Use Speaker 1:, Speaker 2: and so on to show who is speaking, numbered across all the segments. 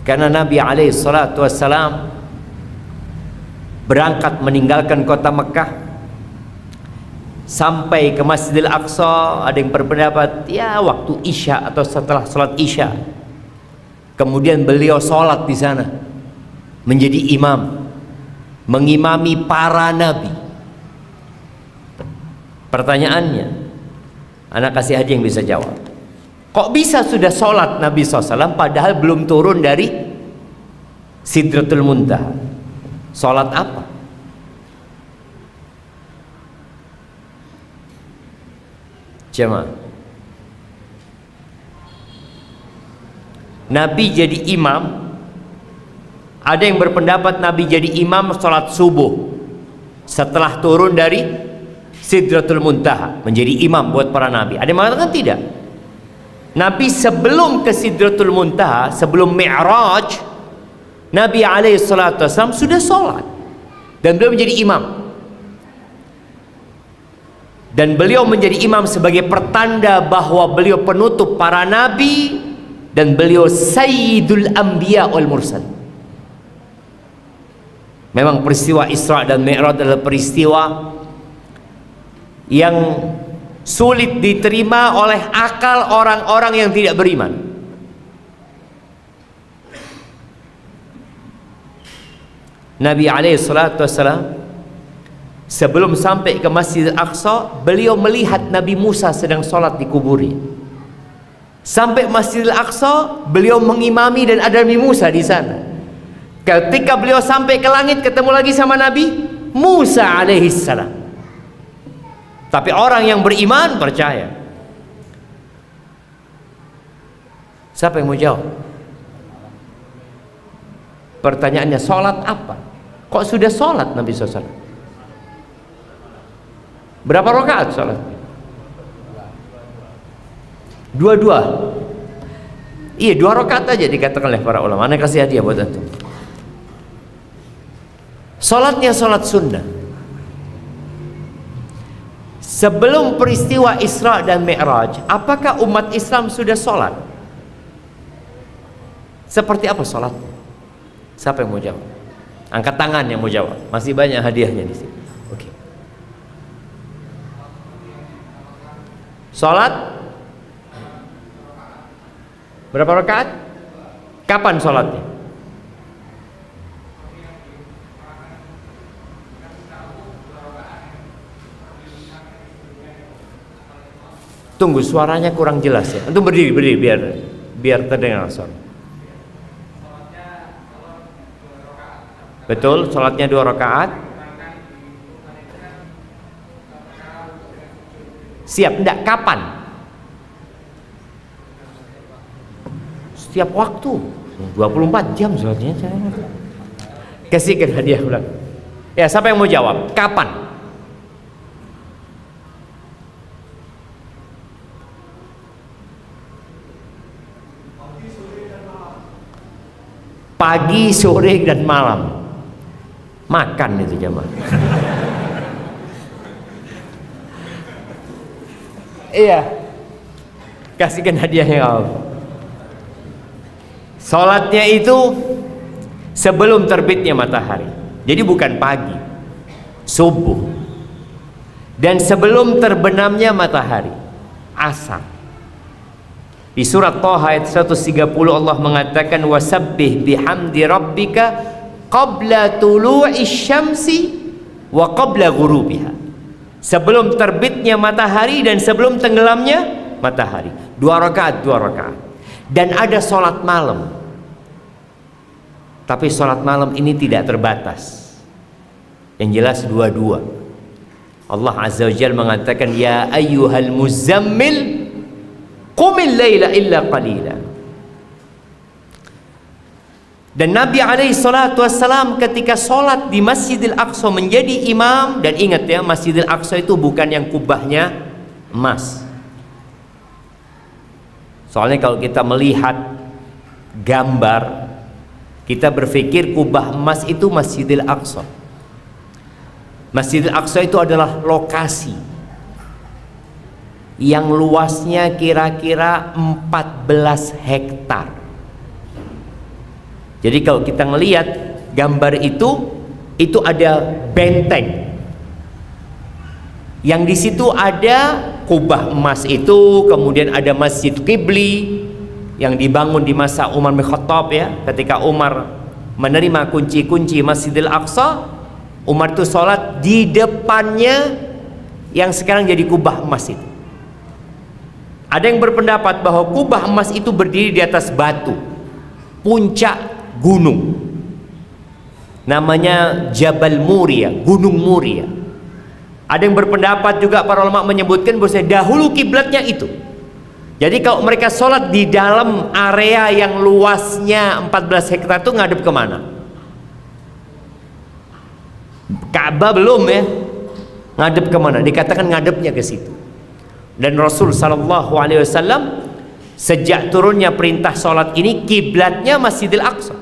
Speaker 1: Karena Nabi alaihi salatu wassalam berangkat meninggalkan kota Mekah sampai ke Masjidil Aqsa. Ada yang berpendapat ya waktu Isya atau setelah sholat Isya. Kemudian beliau sholat di sana menjadi imam, mengimami para nabi. Pertanyaannya, anak kasih aja yang bisa jawab. Kok bisa sudah sholat Nabi SAW padahal belum turun dari Sidratul Muntaha? Sholat apa? Jemaah, Nabi jadi imam. Ada yang berpendapat Nabi jadi imam sholat subuh setelah turun dari Sidratul Muntaha, menjadi imam buat para nabi. Ada yang mengatakan tidak. Nabi sebelum ke Sidratul Muntaha, sebelum Mi'raj, Nabi alaihi salatu wasallam sudah sholat dan beliau menjadi imam. Dan beliau menjadi imam sebagai pertanda bahwa beliau penutup para nabi dan beliau Sayyidul Anbiya wal Mursal. Memang peristiwa Isra dan Mi'raj adalah peristiwa yang sulit diterima oleh akal orang-orang yang tidak beriman. Nabi alaihi salatu wassalam sebelum sampai ke Masjid Al-Aqsa, beliau melihat Nabi Musa sedang sholat di kuburnya. Sampai Masjid Al-Aqsa, beliau mengimami dan ada Nabi Musa di sana. Ketika beliau sampai ke langit, ketemu lagi sama Nabi Musa alaihi salam. Tapi orang yang beriman percaya. Siapa yang mau jawab? Pertanyaannya, sholat apa? Kok sudah sholat Nabi SAW? Berapa rakaat sholat? Dua-dua. Iya, 2 rakaat aja dikatakan oleh para ulama. Ana kasih hadiah buat antum. Sholatnya sholat sunnah. Sebelum peristiwa Isra dan Mi'raj, apakah umat Islam sudah sholat? Seperti apa sholat? Siapa yang mau jawab? Angkat tangan yang mau jawab. Masih banyak hadiahnya di sini. Oke. Sholat berapa rakaat? Kapan sholatnya? Tunggu, suaranya kurang jelas ya. Antum berdiri biar terdengar suara. Betul, sholatnya 2 rakaat. Siap, enggak, kapan? Setiap waktu, 24 jam sholatnya. Kasihkan hadiah ulang. Ya, siapa yang mau jawab? Kapan? Pagi, sore, dan malam. Makan itu jamaah. Iya. Kasihkan hadiahnya kau. Salatnya itu sebelum terbitnya matahari. Jadi bukan pagi, subuh. Dan sebelum terbenamnya matahari, asar. Di surat Thaha ayat 130 Allah mengatakan wasabbih bihamdi rabbika qabla tulu'is syamsi wa qabla ghurubiha. Sebelum terbitnya matahari dan sebelum tenggelamnya matahari. 2 rakaat. Dan ada sholat malam. Tapi sholat malam ini tidak terbatas. Yang jelas 2-2. Allah Azza wa Jalla mengatakan ya ayyuhal muzammil qumil laila illa qalila. Dan Nabi alaihi salatu wassalam ketika sholat di Masjidil Aqsa menjadi imam. Dan ingat ya, Masjidil Aqsa itu bukan yang kubahnya emas. Soalnya kalau kita melihat gambar, kita berpikir kubah emas itu Masjidil Aqsa. Masjidil Aqsa itu adalah lokasi yang luasnya kira-kira 14 hektar. Jadi kalau kita ngelihat gambar itu ada benteng. Yang di situ ada kubah emas itu, kemudian ada Masjid Qibli yang dibangun di masa Umar bin Khattab ya. Ketika Umar menerima kunci-kunci Masjidil Aqsa, Umar itu sholat di depannya yang sekarang jadi kubah emas itu. Ada yang berpendapat bahwa kubah emas itu berdiri di atas batu, puncak gunung, namanya Jabal Muria, Gunung Muria. Ada yang berpendapat juga, para ulama menyebutkan bahwa dahulu kiblatnya itu. Jadi kalau mereka sholat di dalam area yang luasnya 14 hektar itu ngadep kemana? Ka'bah belum ya, ngadep kemana? Dikatakan ngadepnya ke situ. Dan Rasul Sallallahu Alaihi Wasallam sejak turunnya perintah sholat ini kiblatnya Masjidil Aqsa.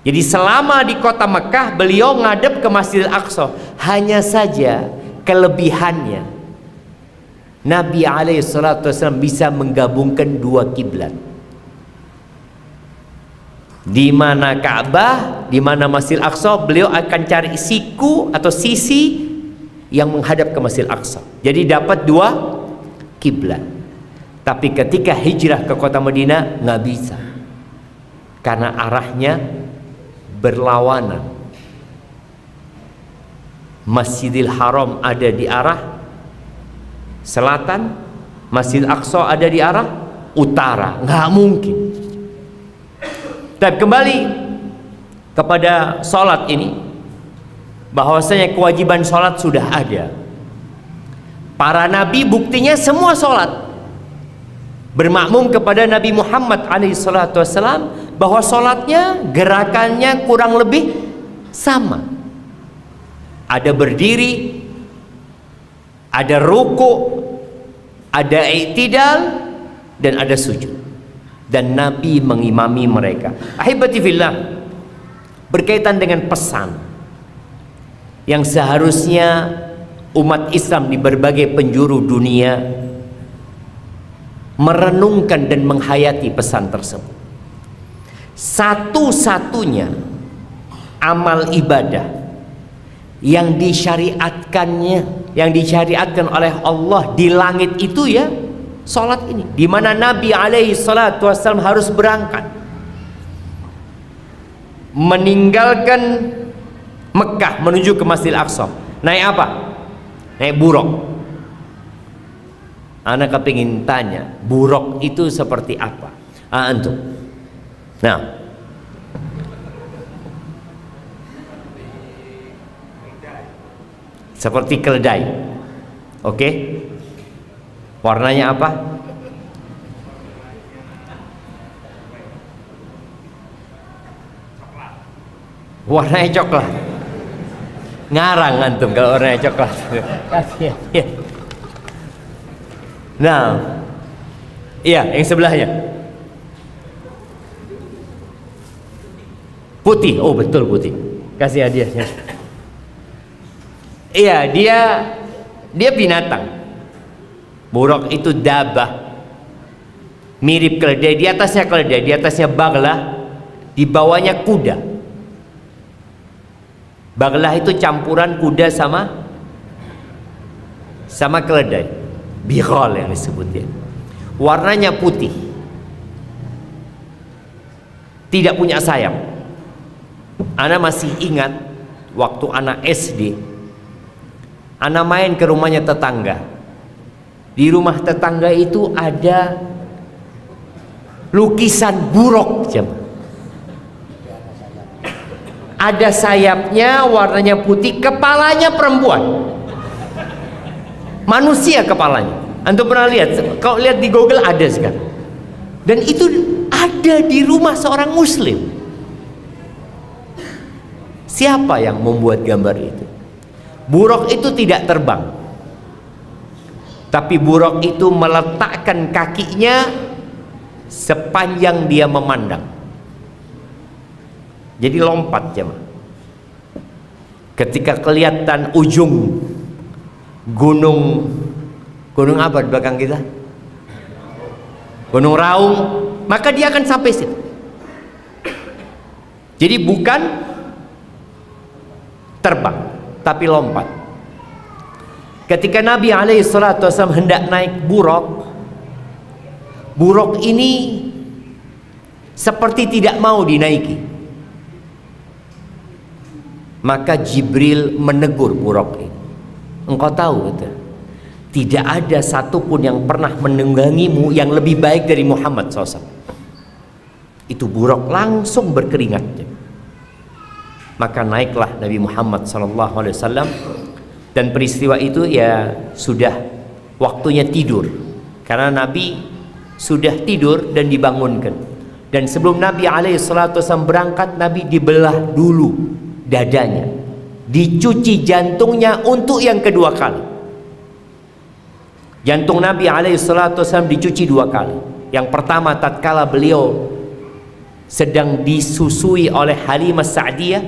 Speaker 1: Jadi selama di kota Mekah beliau ngadep ke Masjidil Aqsa. Hanya saja kelebihannya Nabi SAW bisa menggabungkan dua kiblat. Di mana Ka'bah, di mana Masjidil Aqsa, beliau akan cari siku atau sisi yang menghadap ke Masjidil Aqsa. Jadi dapat dua kiblat. Tapi ketika hijrah ke kota Madinah nggak bisa, karena arahnya berlawanan. Masjidil Haram ada di arah selatan, Masjidil Aqsa ada di arah utara, nggak mungkin. Dan kembali kepada sholat ini, bahwasanya kewajiban sholat sudah ada. Para nabi buktinya semua sholat, bermakmum kepada Nabi Muhammad SAW, bahwa sholatnya, gerakannya kurang lebih sama. Ada berdiri, ada ruku, ada i'tidal, dan ada sujud. Dan Nabi mengimami mereka. Ahibati fillah, berkaitan dengan pesan yang seharusnya umat Islam di berbagai penjuru dunia merenungkan dan menghayati pesan tersebut. Satu-satunya amal ibadah yang disyariatkan oleh Allah di langit itu ya sholat ini, di mana Nabi SAW harus berangkat meninggalkan Mekah menuju ke Masjidil Aqsa. Naik apa? Naik buruk. Anak kepingin tanya, buruk itu seperti apa? Antum. Nah, seperti keledai. Oke. Warnanya apa? Warnanya coklat. Ngarang antum kalau warnanya coklat. Ya. Nah, iya, yang sebelahnya putih. Oh betul, putih. Kasih hadiahnya. Iya, dia binatang. Buruk itu dabah, mirip keledai. Di atasnya keledai, di atasnya baglah, di bawahnya kuda. Baglah itu campuran kuda sama keledai, bighal yang disebutnya. Warnanya putih, tidak punya sayap. Ana masih ingat waktu anak SD, ana main ke rumahnya tetangga. Di rumah tetangga itu ada lukisan buruk, ada sayapnya, warnanya putih, kepalanya perempuan, manusia kepalanya. Antum pernah lihat? Kalau lihat di Google ada sekarang. Dan itu ada di rumah seorang muslim. Siapa yang membuat gambar itu? Buruk itu tidak terbang, tapi buruk itu meletakkan kakinya sepanjang dia memandang. Jadi lompat jemaah. Ketika kelihatan ujung gunung apa di belakang kita? Gunung Raung, maka dia akan sampai situ. Jadi bukan terbang, tapi lompat. Ketika Nabi SAW hendak naik buraq, buraq ini seperti tidak mau dinaiki. Maka Jibril menegur buraq ini. Engkau tahu betul, tidak ada satupun yang pernah menunggangimu yang lebih baik dari Muhammad SAW. Itu buraq langsung berkeringat. Maka naiklah Nabi Muhammad SAW, dan peristiwa itu ya sudah waktunya tidur, karena Nabi sudah tidur dan dibangunkan. Dan sebelum Nabi SAW berangkat, Nabi dibelah dulu dadanya, dicuci jantungnya untuk yang kedua kali. Jantung Nabi SAW dicuci 2 kali. Yang pertama tatkala beliau sedang disusui oleh Halimah Sa'diyah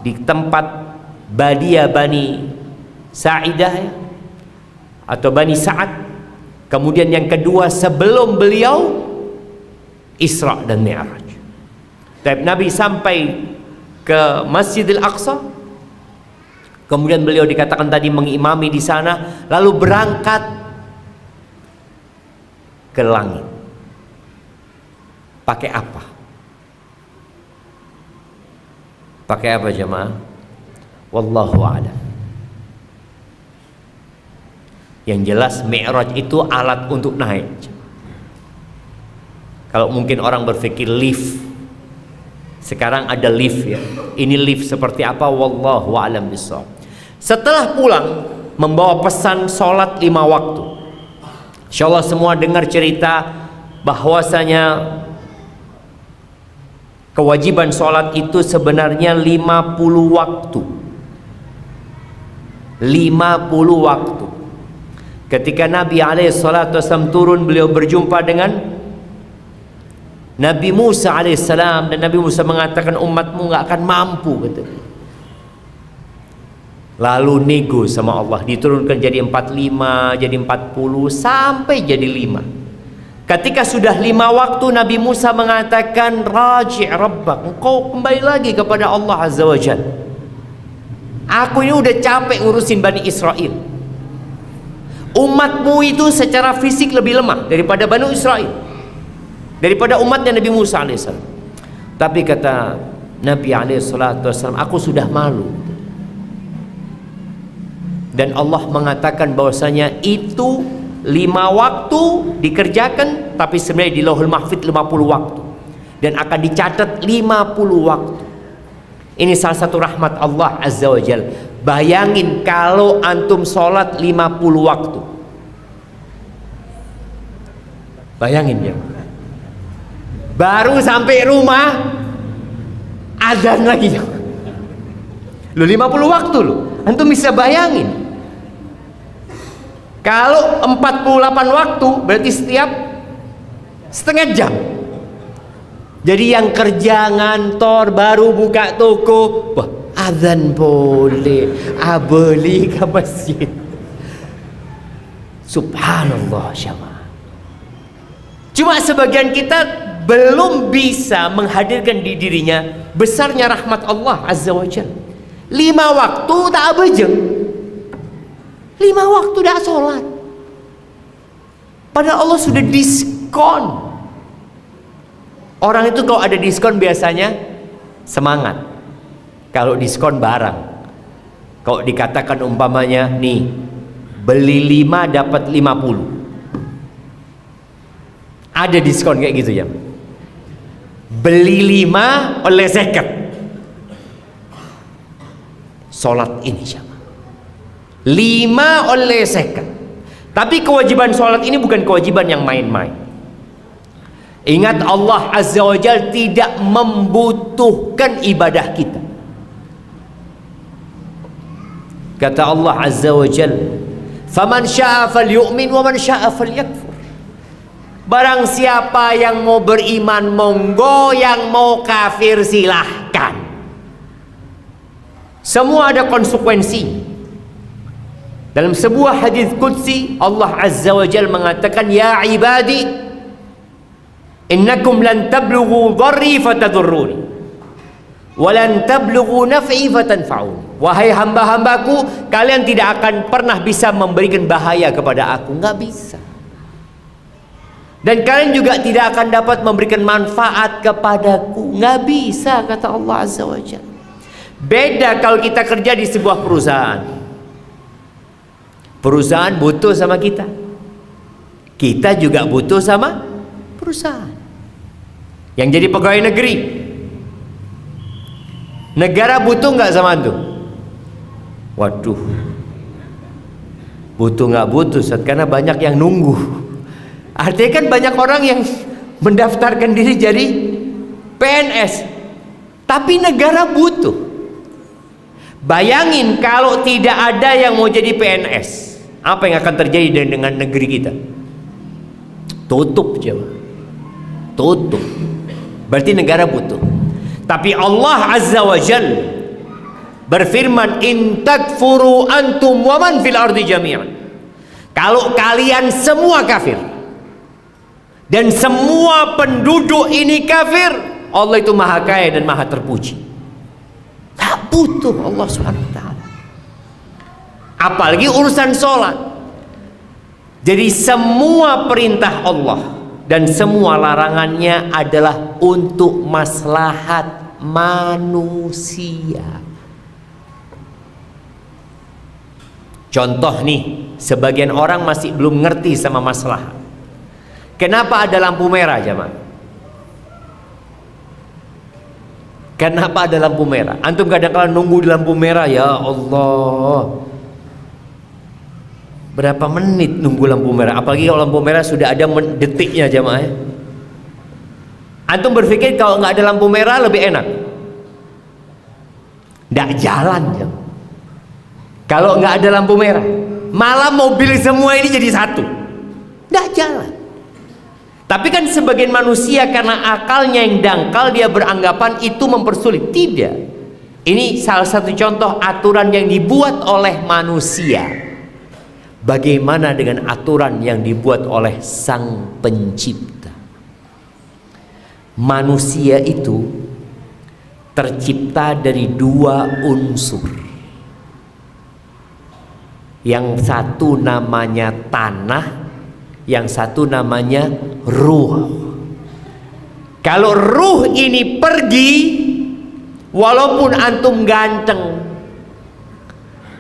Speaker 1: di tempat Badia Bani Sa'idah atau Bani Sa'ad. Kemudian yang kedua sebelum beliau Isra dan Mi'raj. Tapi Nabi sampai ke Masjidil Aqsa, kemudian beliau dikatakan tadi mengimami di sana, lalu berangkat ke langit. Pakai apa? Pakai apa jemaah? Wallahu a'lam. Yang jelas Mi'raj itu alat untuk naik. Kalau mungkin orang berpikir lift, sekarang ada lift ya. Ini lift seperti apa? Wallahu a'lam bishawab. Setelah pulang membawa pesan sholat 5 waktu. Insyaallah semua dengar cerita bahwasanya kewajiban sholat itu sebenarnya 50 waktu. 50 waktu. Ketika Nabi SAW turun, beliau berjumpa dengan Nabi Musa alaihissalam, dan Nabi Musa mengatakan umatmu nggak akan mampu, katanya. Lalu nego sama Allah, diturunkan jadi 45, jadi 40, sampai jadi 5. Ketika sudah 5 waktu, Nabi Musa mengatakan raji' rabbak, engkau kembali lagi kepada Allah Azza wa Jalla. Aku ini udah capek ngurusin Bani Israel. Umatmu itu secara fisik lebih lemah daripada Bani Israel, daripada umatnya Nabi Musa alaihissalam. Tapi kata Nabi alaihissalam, aku sudah malu. Dan Allah mengatakan bahwasanya itu 5 waktu dikerjakan, tapi sebenarnya di Lauhul Mahfuz 50 waktu, dan akan dicatat 50 waktu. Ini salah satu rahmat Allah Azza wa Jalla. Bayangin kalau antum sholat 50 waktu. Bayangin ya. Baru sampai rumah azan lagi. Lu 50 waktu lu. Antum bisa bayangin. Kalau 48 waktu berarti setiap setengah jam. Jadi yang kerja ngantor baru buka toko, wah azan boleh, beli ke masjid. Subhanallah syama. Cuma sebagian kita belum bisa menghadirkan di dirinya besarnya rahmat Allah Azza wa Jalla. 5 waktu tak bejeng, 5 waktu tak sholat, padahal Allah sudah diskon. Orang itu kalau ada diskon biasanya semangat. Kalau diskon barang, kalau dikatakan umpamanya nih, beli 5 dapat 50, ada diskon kayak gitu ya. Beli 5 oleh zakat. Sholat ini siapa? 5 oleh zakat. Tapi kewajiban sholat ini bukan kewajiban yang main-main. Ingat, Allah Azza wa Jalla tidak membutuhkan ibadah kita. Kata Allah Azza wa Jalla, "Faman syaa'a falyu'min wa man syaa'a falyakfur." Barang siapa yang mau beriman monggo, yang mau kafir silahkan. Semua ada konsekuensi. Dalam sebuah hadis qudsi Allah Azza wa Jalla mengatakan, "Ya ibadi, Innakum lan tablughu dharri fatadurruni wa lan tablughu naf'i fatanfa'uni. Wahai hamba-hambaku, kalian tidak akan pernah bisa memberikan bahaya kepada aku, nggak bisa. Dan kalian juga tidak akan dapat memberikan manfaat kepadaku, nggak bisa, kata Allah Azza wa Jalla. Beda kalau kita kerja di sebuah perusahaan. Perusahaan butuh sama kita, kita juga butuh sama perusahaan. Yang jadi pegawai negeri, negara butuh nggak sama antum? Waduh, butuh nggak butuh, karena banyak yang nunggu. Artinya kan banyak orang yang mendaftarkan diri jadi PNS, tapi negara butuh. Bayangin kalau tidak ada yang mau jadi PNS, apa yang akan terjadi dengan negeri kita? Tutup, coba. Tutup. Berarti negara butuh. Tapi Allah Azza wa Jalla berfirman, in takfuru antum wa man fil ardi jami'an. Kalau kalian semua kafir dan semua penduduk ini kafir, Allah itu maha kaya dan maha terpuji. Tak butuh Allah Subhanahu wa ta'ala. Apalagi urusan sholat. Jadi semua perintah Allah dan semua larangannya adalah untuk maslahat manusia. Contoh nih, sebagian orang masih belum ngerti sama maslahat. Kenapa ada lampu merah, jemaah? Kenapa ada lampu merah? Antum kadang-kadang nunggu di lampu merah, ya Allah. Berapa menit nunggu lampu merah? Apalagi kalau lampu merah sudah ada detiknya, jemaah. Antum berpikir kalau nggak ada lampu merah lebih enak? Nggak jalan, jemaah. Kalau nggak ada lampu merah, malah mobil semua ini jadi satu, nggak jalan. Tapi kan sebagian manusia karena akalnya yang dangkal, dia beranggapan itu mempersulit. Tidak. Ini salah satu contoh aturan yang dibuat oleh manusia. Bagaimana dengan aturan yang dibuat oleh Sang Pencipta? Manusia itu tercipta dari dua unsur. Yang satu namanya tanah, yang satu namanya ruh. Kalau ruh ini pergi, walaupun antum ganteng,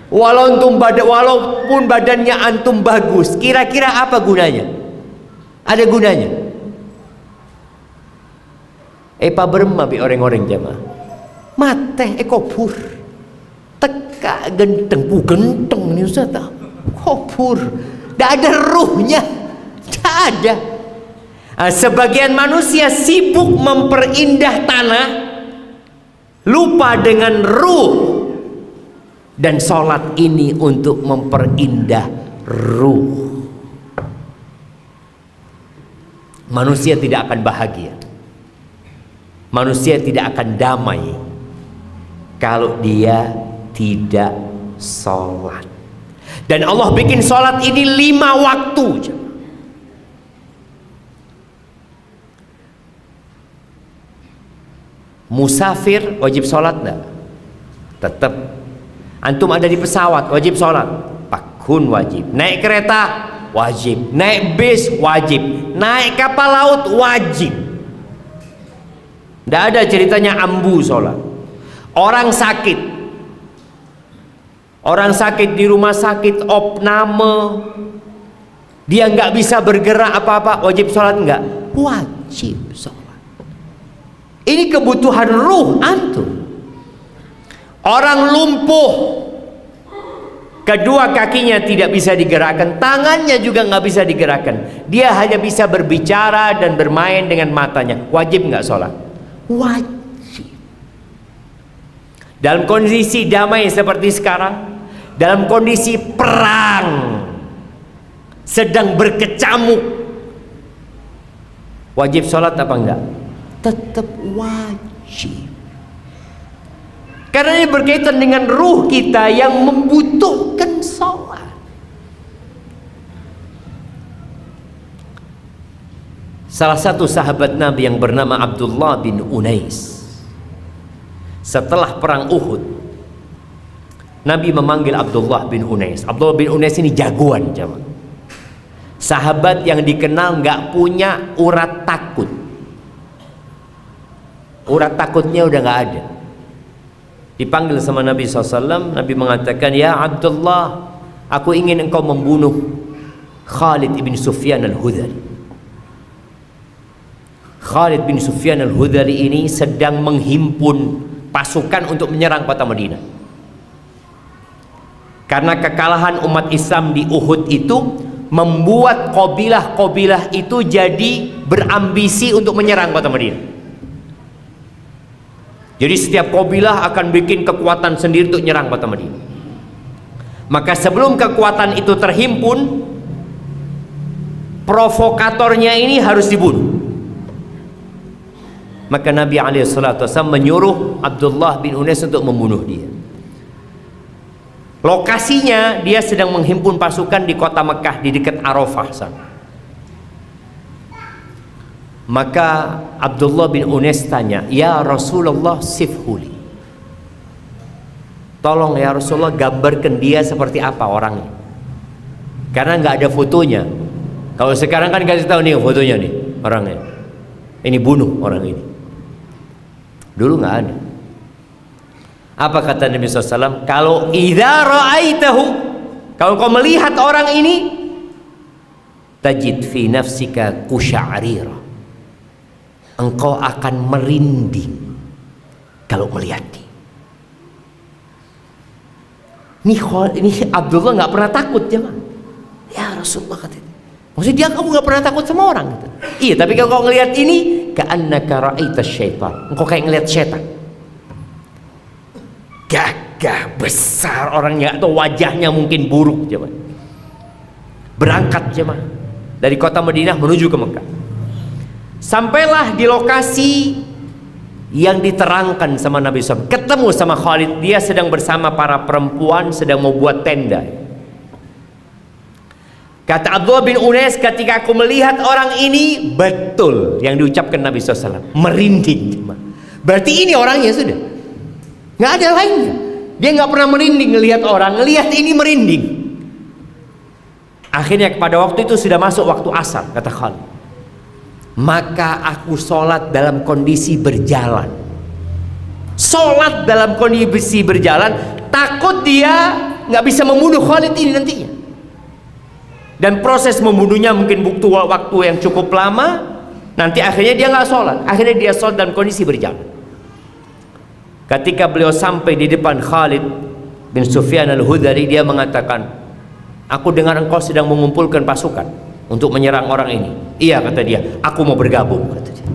Speaker 1: walaupun badannya antum bagus, kira-kira apa gunanya? Ada gunanya? Pak berema bi orang-orang jamaah. Mate ekobur. Teka genteng, genteng nih Ustaz. Kubur. Tidak ada ruhnya. Tidak ada. Sebagian manusia sibuk memperindah tanah, lupa dengan ruh. Dan sholat ini untuk memperindah ruh. Manusia tidak akan bahagia, manusia tidak akan damai kalau dia tidak sholat. Dan Allah bikin sholat ini 5 waktu. Musafir wajib sholat enggak? Tetap. Antum ada di pesawat wajib sholat? Pakun wajib. Naik kereta wajib. Naik bis wajib. Naik kapal laut wajib. Tidak ada ceritanya ambu sholat. Orang sakit di rumah sakit opname, dia nggak bisa bergerak apa-apa, wajib sholat enggak? Wajib sholat. Ini kebutuhan ruh antum. Orang lumpuh, kedua kakinya tidak bisa digerakkan, tangannya juga nggak bisa digerakkan, dia hanya bisa berbicara dan bermain dengan matanya, wajib nggak sholat? Wajib. Dalam kondisi damai seperti sekarang, dalam kondisi perang sedang berkecamuk, wajib sholat apa enggak? Tetap wajib. Karena ini berkaitan dengan ruh kita yang membutuhkan sholat. Salah satu sahabat Nabi yang bernama Abdullah bin Unais, setelah perang Uhud, Nabi memanggil Abdullah bin Unais. Abdullah bin Unais ini jagoan, jemaah. Sahabat yang dikenal nggak punya urat takut. Urat takutnya udah nggak ada. Dipanggil sama Nabi SAW, Nabi mengatakan, "Ya Abdullah, aku ingin engkau membunuh Khalid bin Sufyan al-Hudhali." Khalid bin Sufyan al-Hudhali ini sedang menghimpun pasukan untuk menyerang kota Madinah. Karena kekalahan umat Islam di Uhud itu membuat kabilah-kabilah itu jadi berambisi untuk menyerang kota Madinah. Jadi setiap kabilah akan bikin kekuatan sendiri untuk menyerang kota Madinah. Maka sebelum kekuatan itu terhimpun, provokatornya ini harus dibunuh. Maka Nabi SAW menyuruh Abdullah bin Unais untuk membunuh dia. Lokasinya dia sedang menghimpun pasukan di kota Mekah di dekat Arafah sana. Maka Abdullah bin Unais tanya, "Ya Rasulullah, sifhuli." Tolong ya Rasulullah, gambarkan dia seperti apa orangnya. Karena nggak ada fotonya. Kalau sekarang kan kasih tahu nih fotonya nih orangnya. Ini bunuh orang ini. Dulu nggak ada. Apa kata Nabi SAW? Kalau idza ra'aitahu, kalau kau melihat orang ini, tajid fi nafsika kusya'rira, engkau akan merinding kalau melihat dia. Ini Abdullah nggak pernah takut, jemaah. Ya Rasulullah kata, maksudnya dia, kamu nggak pernah takut sama orang gitu. Iya, tapi kalau kau ngelihat ini, ka'annaka ra'aita syaitan, engkau kayak ngelihat setan. Gagah besar orangnya, atau wajahnya mungkin buruk, jemaah. Berangkat jemaah dari kota Madinah menuju ke Mekah. Sampailah di lokasi yang diterangkan sama Nabi SAW. Ketemu sama Khalid, dia sedang bersama para perempuan sedang mau buat tenda. Kata Abdullah bin Unais, ketika aku melihat orang ini, betul yang diucapkan Nabi SAW, merinding. Berarti ini orangnya sudah, nggak ada lainnya. Dia nggak pernah merinding ngelihat orang, ngelihat ini merinding. Akhirnya pada waktu itu sudah masuk waktu asar, kata Khalid. Maka aku sholat dalam kondisi berjalan. Sholat dalam kondisi berjalan, takut dia nggak bisa membunuh Khalid ini nantinya. Dan proses membunuhnya mungkin butuh waktu yang cukup lama. Nanti akhirnya dia nggak sholat. Akhirnya dia sholat dalam kondisi berjalan. Ketika beliau sampai di depan Khalid bin Sufyan al-Hudhali, dia mengatakan, "Aku dengar engkau sedang mengumpulkan pasukan untuk menyerang orang ini." "Iya," kata dia, "aku mau bergabung," kata dia.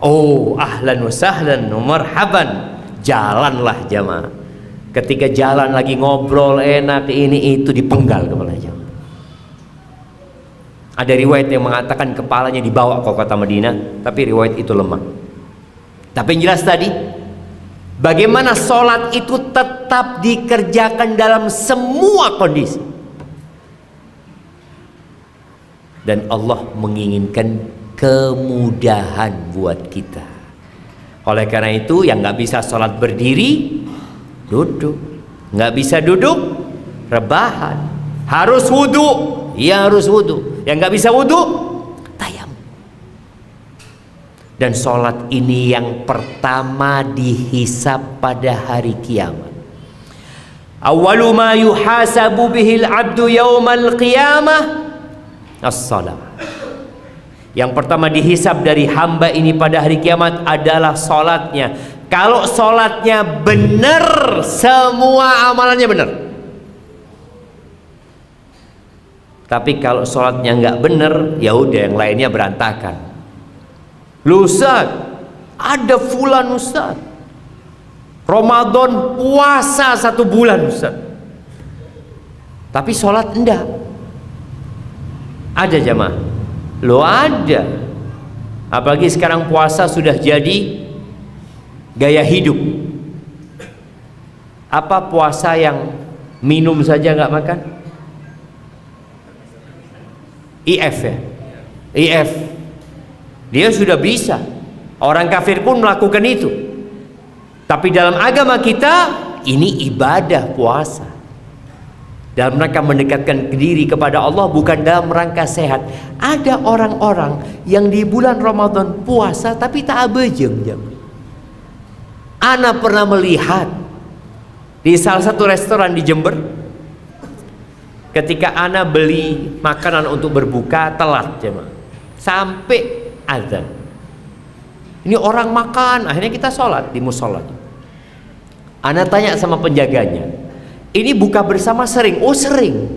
Speaker 1: "Oh, ahlan wa sahlan wa marhaban." Jalanlah jamaah. Ketika jalan lagi ngobrol enak ini itu, dipenggal kepala jamaah. Ada riwayat yang mengatakan kepalanya dibawa ke kota Madinah, tapi riwayat itu lemah. Tapi yang jelas tadi, bagaimana sholat itu tetap dikerjakan dalam semua kondisi. Dan Allah menginginkan kemudahan buat kita. Oleh karena itu, yang nggak bisa sholat berdiri, duduk. Nggak bisa duduk, rebahan. Harus wudhu, ya harus wudhu. Yang nggak bisa wudhu, tayamum. Dan sholat ini yang pertama dihisab pada hari kiamat. Awwalu ma yuhasabu bihil abdu yawmal qiyamah as-salat. Yang pertama dihisab dari hamba ini pada hari kiamat adalah sholatnya. Kalau sholatnya benar, semua amalannya benar. Tapi kalau sholatnya nggak benar, ya udah yang lainnya berantakan. Lu Ustaz, ada fulan Ustaz, Ramadan puasa 1 bulan Ustaz, tapi sholat enggak. Ada jamaah? Lo ada. Apalagi sekarang puasa sudah jadi gaya hidup. Apa puasa yang minum saja nggak makan? IF ya, IF. Dia sudah bisa. Orang kafir pun melakukan itu. Tapi dalam agama kita, ini ibadah puasa. Dalam rangka mendekatkan diri kepada Allah, bukan dalam rangka sehat. Ada orang-orang yang di bulan Ramadan puasa tapi tak abejeng. Ana pernah melihat di salah satu restoran di Jember, ketika ana beli makanan untuk berbuka, telat jemaah, sampai azan. Ini orang makan, akhirnya kita sholat di musola. Ana tanya sama penjaganya, ini buka bersama sering? Oh sering.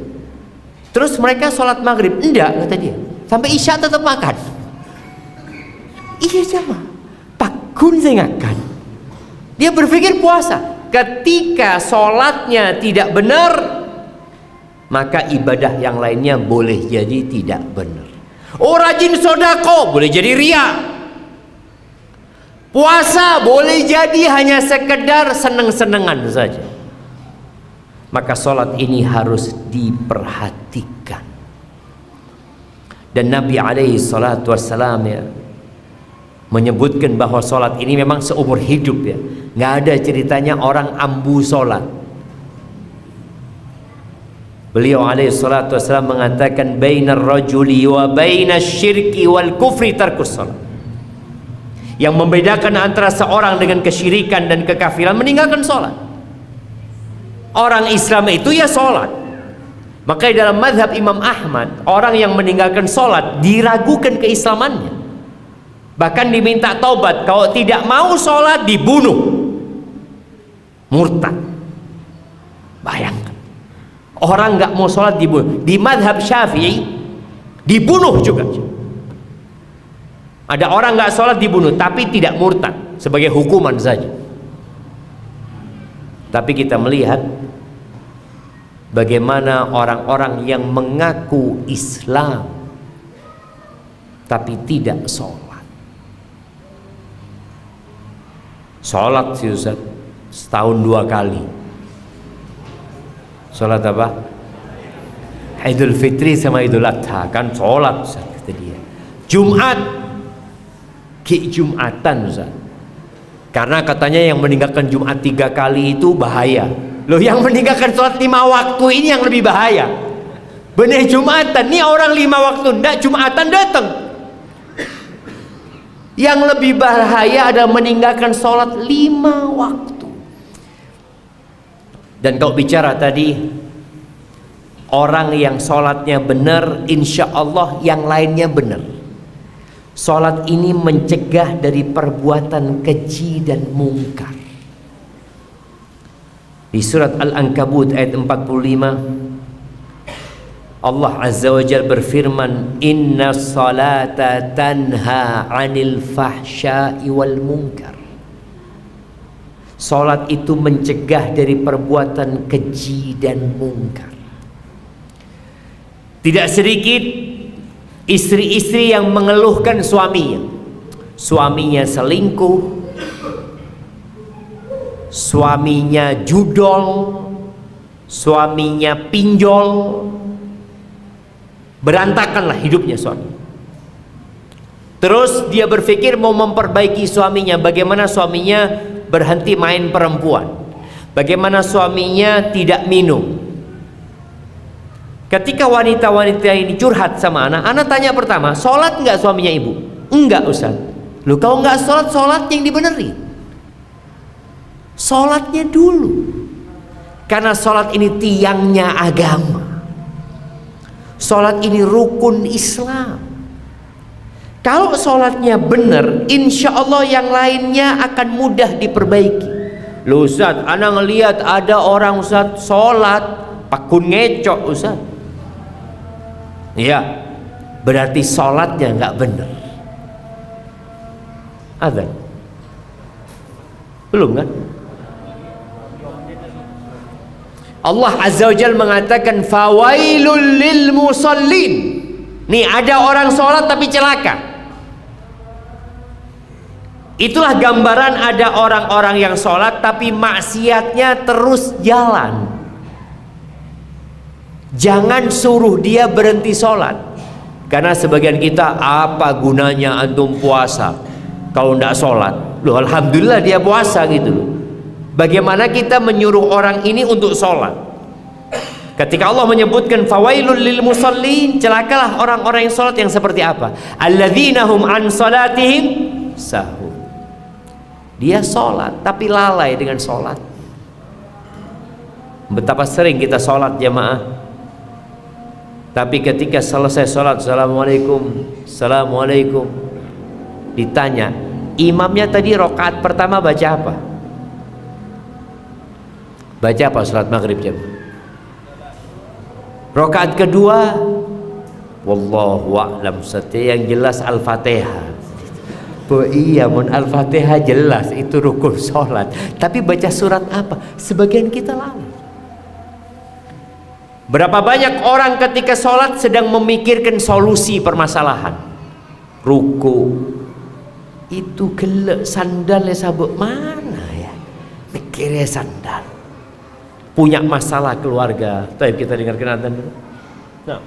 Speaker 1: Terus mereka sholat maghrib? Enggak, kata dia. Sampai isya tetap makan. Iya jemaah, pakun saya ngakan. Dia berpikir puasa. Ketika sholatnya tidak benar, maka ibadah yang lainnya boleh jadi tidak benar. Oh rajin sodako, boleh jadi ria. Puasa boleh jadi hanya sekedar seneng-senengan saja. Maka sholat ini harus diperhatikan. Dan Nabi alaihi salatu wassalam ya menyebutkan bahwa sholat ini memang seumur hidup ya. Nggak ada ceritanya orang ambu sholat. Beliau alaihi salatu wassalam mengatakan bainar rajuli wa bainas syirki wal kufri tarkus sholat. Yang membedakan antara seorang dengan kesyirikan dan kekafiran meninggalkan sholat. Orang Islam itu ya sholat. Makanya dalam mazhab Imam Ahmad, orang yang meninggalkan sholat diragukan keislamannya, bahkan diminta taubat. Kalau tidak mau sholat dibunuh, murtad. Bayangkan, orang nggak mau sholat dibunuh. Di mazhab Syafi'i dibunuh juga. Ada orang nggak sholat dibunuh, tapi tidak murtad, sebagai hukuman saja. Tapi kita melihat bagaimana orang-orang yang mengaku Islam tapi tidak sholat. Sholat sih Ustaz, setahun 2 kali. Sholat apa? Idul Fitri sama Idul Adha, kan sholat Ustaz, kata dia. Jumat, Jumatan Ustaz. Karena katanya yang meninggalkan Jumat 3 kali itu bahaya. Loh, yang meninggalkan sholat 5 waktu ini yang lebih bahaya. Benih Jumatan, ini orang 5 waktu ndak, Jumatan datang. Yang lebih bahaya adalah meninggalkan sholat 5 waktu. Dan kalau bicara tadi, orang yang sholatnya benar, insya Allah yang lainnya benar. Sholat ini mencegah dari perbuatan keji dan mungkar. Di surat Al-Ankabut ayat 45, Allah Azza wa Jalla berfirman, Inna salata tanha 'anil fahsya'i wal munkar. Salat itu mencegah dari perbuatan keji dan mungkar. Tidak sedikit istri-istri yang mengeluhkan suaminya selingkuh, suaminya judol, suaminya pinjol, berantakanlah hidupnya suami. Terus dia berpikir mau memperbaiki suaminya. Bagaimana suaminya berhenti main perempuan, bagaimana suaminya tidak minum. Ketika wanita-wanita ini curhat sama anak tanya pertama, sholat enggak suaminya ibu? Enggak Ustaz. Loh, kalau enggak sholat, sholat yang dibenerin. Sholatnya dulu. Karena sholat ini tiangnya agama. Sholat ini rukun Islam. Kalau sholatnya benar, insya Allah yang lainnya akan mudah diperbaiki. Loh Ustaz, ana ngelihat ada orang Ustaz sholat pakun ngecok Ustaz. Iya, berarti sholatnya nggak benar. Adzan belum kan? Allah Azza wa Jalla mengatakan fawailul lil musallin. Nih ada orang sholat tapi celaka. Itulah gambaran ada orang-orang yang sholat tapi maksiatnya terus jalan. Jangan suruh dia berhenti sholat. Karena sebagian kita, apa gunanya antum puasa kalau tidak sholat? Loh, alhamdulillah dia puasa gitu loh. Bagaimana kita menyuruh orang ini untuk sholat? Ketika Allah menyebutkan fawailul lil musallin, celakalah orang-orang yang sholat yang seperti apa? Alladzina hum an sholatihim sahun. Dia sholat tapi lalai dengan sholat. Betapa sering kita sholat jamaah, tapi ketika selesai sholat, assalamualaikum, assalamualaikum, ditanya imamnya tadi rakaat pertama baca apa? Baca apa sholat maghrib jamaah? Rakaat kedua, wallahu a'lam, yang jelas Al-Fatihah. Oh iya, mun Al-Fatihah jelas itu rukun sholat, tapi baca surat apa? Sebagian kita lalai. Berapa banyak orang ketika sholat sedang memikirkan solusi permasalahan. Ruku itu gelek, sandalnya sabuk mana ya, mikirnya sandal. Punya masalah keluarga. Baik, kita dengarkan adzan dulu. Nah.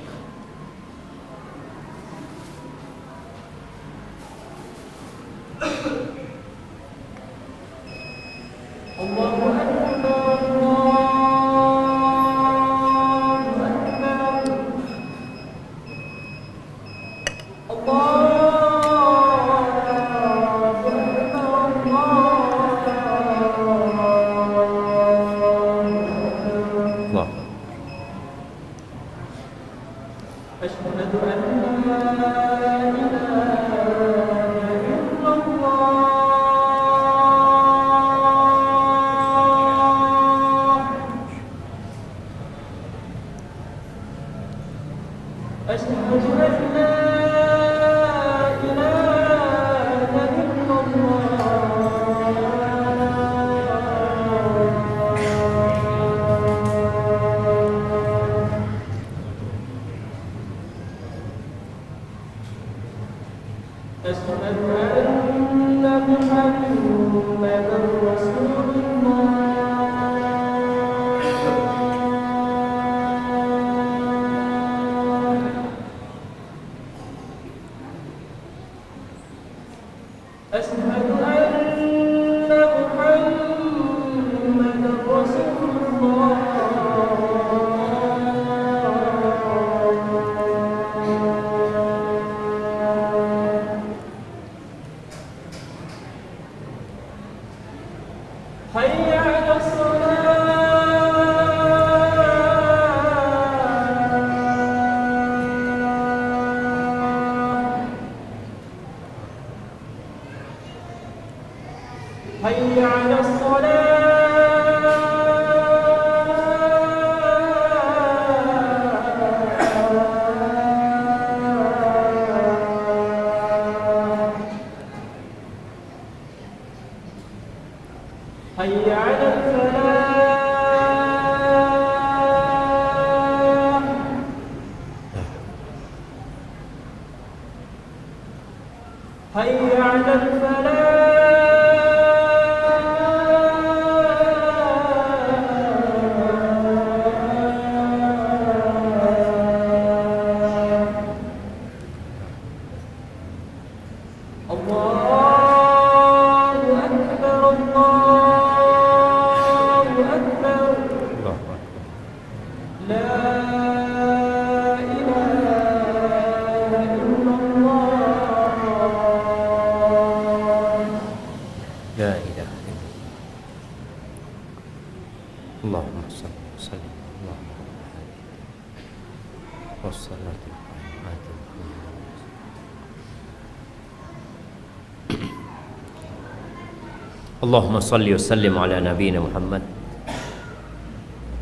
Speaker 1: Allahumma salli wa sallim ala nabiyina Muhammad.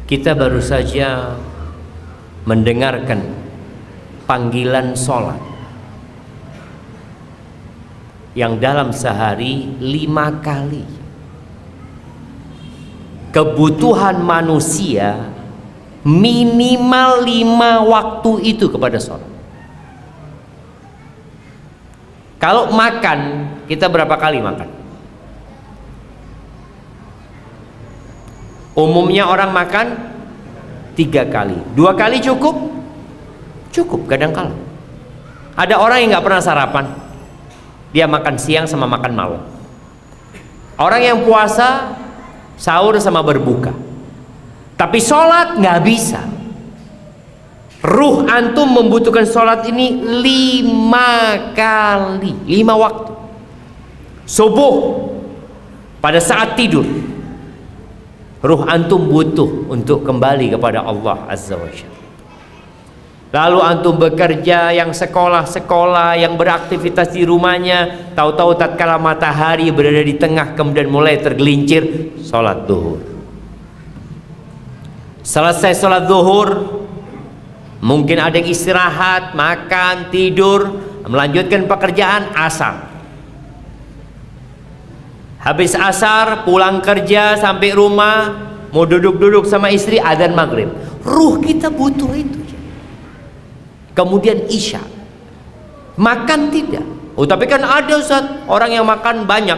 Speaker 1: Kita baru saja mendengarkan panggilan sholat yang dalam sehari 5 kali. Kebutuhan manusia minimal 5 waktu itu kepada sholat. Kalau makan, kita berapa kali makan? Umumnya orang makan 3 kali. 2 kali cukup? Cukup kadang kala. Ada orang yang nggak pernah sarapan, dia makan siang sama makan malam. Orang yang puasa sahur sama berbuka, tapi sholat nggak bisa. Ruh antum membutuhkan sholat ini 5 kali, 5 waktu. Subuh, pada saat tidur, ruh antum butuh untuk kembali kepada Allah Azza wa Jalla. Lalu antum bekerja, yang sekolah-sekolah, yang beraktivitas di rumahnya, tahu-tahu tatkala matahari berada di tengah kemudian mulai tergelincir, sholat zuhur. Selesai sholat zuhur, mungkin ada yang istirahat, makan, tidur, melanjutkan pekerjaan, asar. Habis asar, pulang kerja, sampai rumah, mau duduk-duduk sama istri, adzan maghrib. Ruh kita butuh itu. Kemudian isya, makan tidak. Oh tapi kan ada Ustaz, orang yang makan banyak,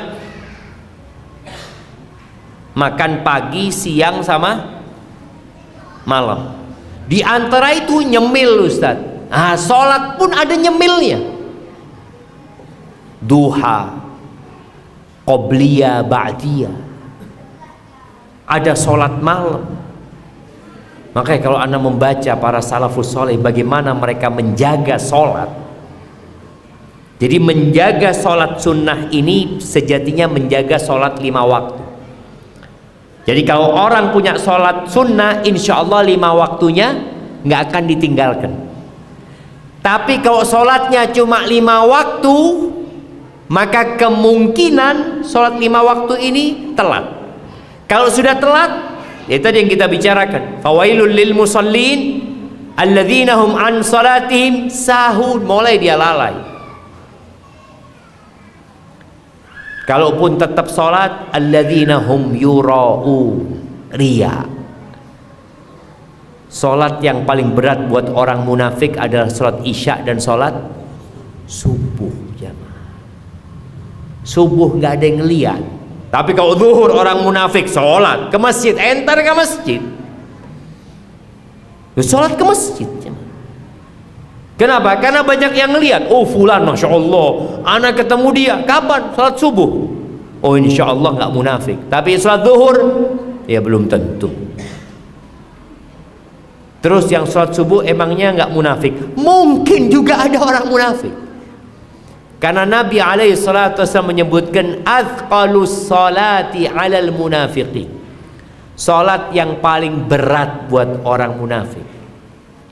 Speaker 1: makan pagi, siang sama malam. Di antara itu nyemil Ustaz. Ah, sholat pun ada nyemilnya. Duha, qobliyah, ba'diyah. Ada sholat malam. Makanya kalau Anda membaca para salafus soleh bagaimana mereka menjaga sholat. Jadi menjaga sholat sunnah ini sejatinya menjaga sholat 5 waktu. Jadi kalau orang punya sholat sunnah, insya Allah 5 waktunya nggak akan ditinggalkan. Tapi kalau sholatnya cuma 5 waktu, maka kemungkinan sholat 5 waktu ini telat. Kalau sudah telat, itu tadi yang kita bicarakan, fawailul lil musallin alladzina hum an salatihim sahun, mulai dia lalai. Kalaupun tetap sholat, alladzina hum yura'un, riya. Sholat yang paling berat buat orang munafik adalah sholat isya dan sholat subuh jamaah. Subuh nggak ada yang ngeliat. Tapi kalau zuhur orang munafik sholat ke masjid, entar ke masjid, sholat ke masjid. Kenapa? Karena banyak yang lihat. Oh fulan, masya Allah, anak ketemu dia kapan? Sholat subuh. Oh insya Allah nggak munafik. Tapi sholat zuhur, ya belum tentu. Terus yang sholat subuh emangnya nggak munafik? Mungkin juga ada orang munafik. Karena Nabi SAW menyebutkan athqalus salati alal munafiqin, salat yang paling berat buat orang munafik,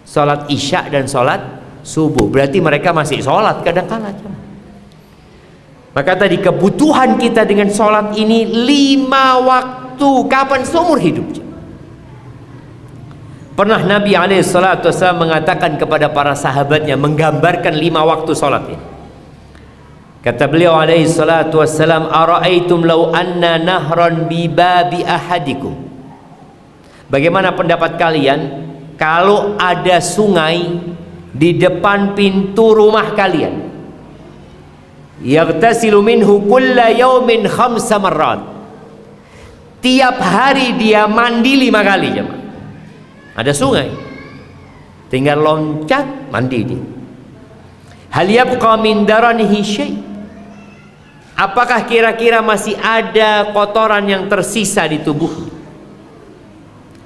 Speaker 1: salat isya dan salat subuh. Berarti mereka masih salat kadang-kala. Maka tadi kebutuhan kita dengan salat ini 5 waktu. Kapan? Seumur hidup. Pernah Nabi SAW mengatakan kepada para sahabatnya, menggambarkan 5 waktu salat ini. Kata beliau alaihi salatu wassalam, ara'aitum law anna nahran bi babi ahadikum. Bagaimana pendapat kalian kalau ada sungai di depan pintu rumah kalian? Yaghtasilu minhu kulla yawmin 5 marrat. Tiap hari dia mandi 5 kali jemaah. Ada sungai, tinggal loncat mandi dia. Hal yabqa min daranihi syai'. Apakah kira-kira masih ada kotoran yang tersisa di tubuh?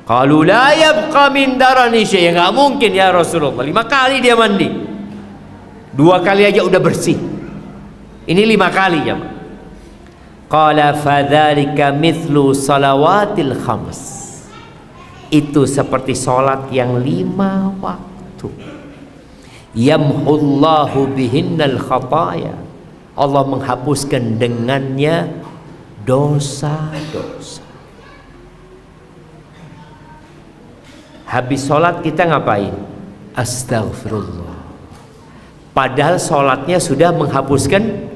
Speaker 1: Qalu la yabqa min darani syai'. Enggak mungkin ya Rasulullah. 5 kali dia mandi. 2 kali aja udah bersih. Ini 5 kali ya. Qala fadzalika mithlu salawatil khams. Itu seperti salat yang 5 waktu. Yamhullahu bihinnal khataya. Allah menghapuskan dengannya dosa-dosa. Habis sholat kita ngapain? Astaghfirullah. Padahal sholatnya sudah menghapuskan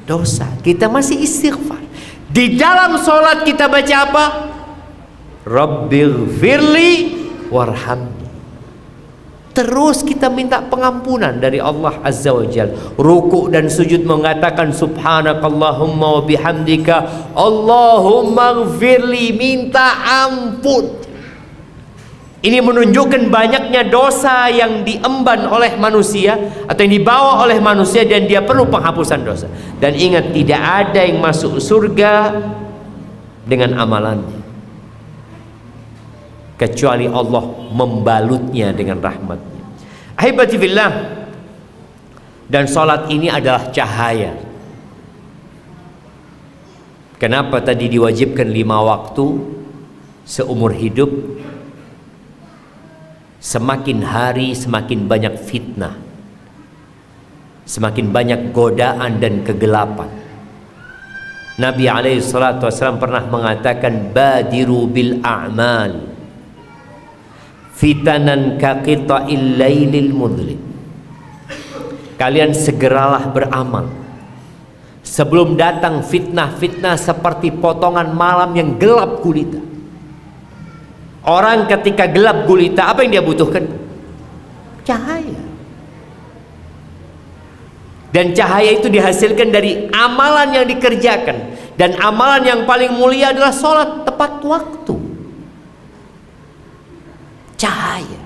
Speaker 1: dosa. Kita masih istighfar. Di dalam sholat kita baca apa? Rabbighfirli warhamni. Terus kita minta pengampunan dari Allah Azza wa Jalla. Ruku dan sujud mengatakan subhanakallahumma wa bihamdika Allahumma ghfirli, minta ampun. Ini menunjukkan banyaknya dosa yang diemban oleh manusia atau yang dibawa oleh manusia, dan dia perlu penghapusan dosa. Dan ingat, tidak ada yang masuk surga dengan amalannya kecuali Allah membalutnya dengan rahmatnya. Ahibati fillah, dan salat ini adalah cahaya. Kenapa tadi diwajibkan 5 waktu seumur hidup? Semakin hari semakin banyak fitnah, semakin banyak godaan dan kegelapan. Nabi SAW pernah mengatakan, badiru bil a'mal fitanan kaqita'il lailil mudlim. Kalian segeralah beramal sebelum datang fitnah-fitnah seperti potongan malam yang gelap gulita. Orang ketika gelap gulita, apa yang dia butuhkan? Cahaya. Dan cahaya itu dihasilkan dari amalan yang dikerjakan. Dan amalan yang paling mulia adalah sholat tepat waktu. Cahaya.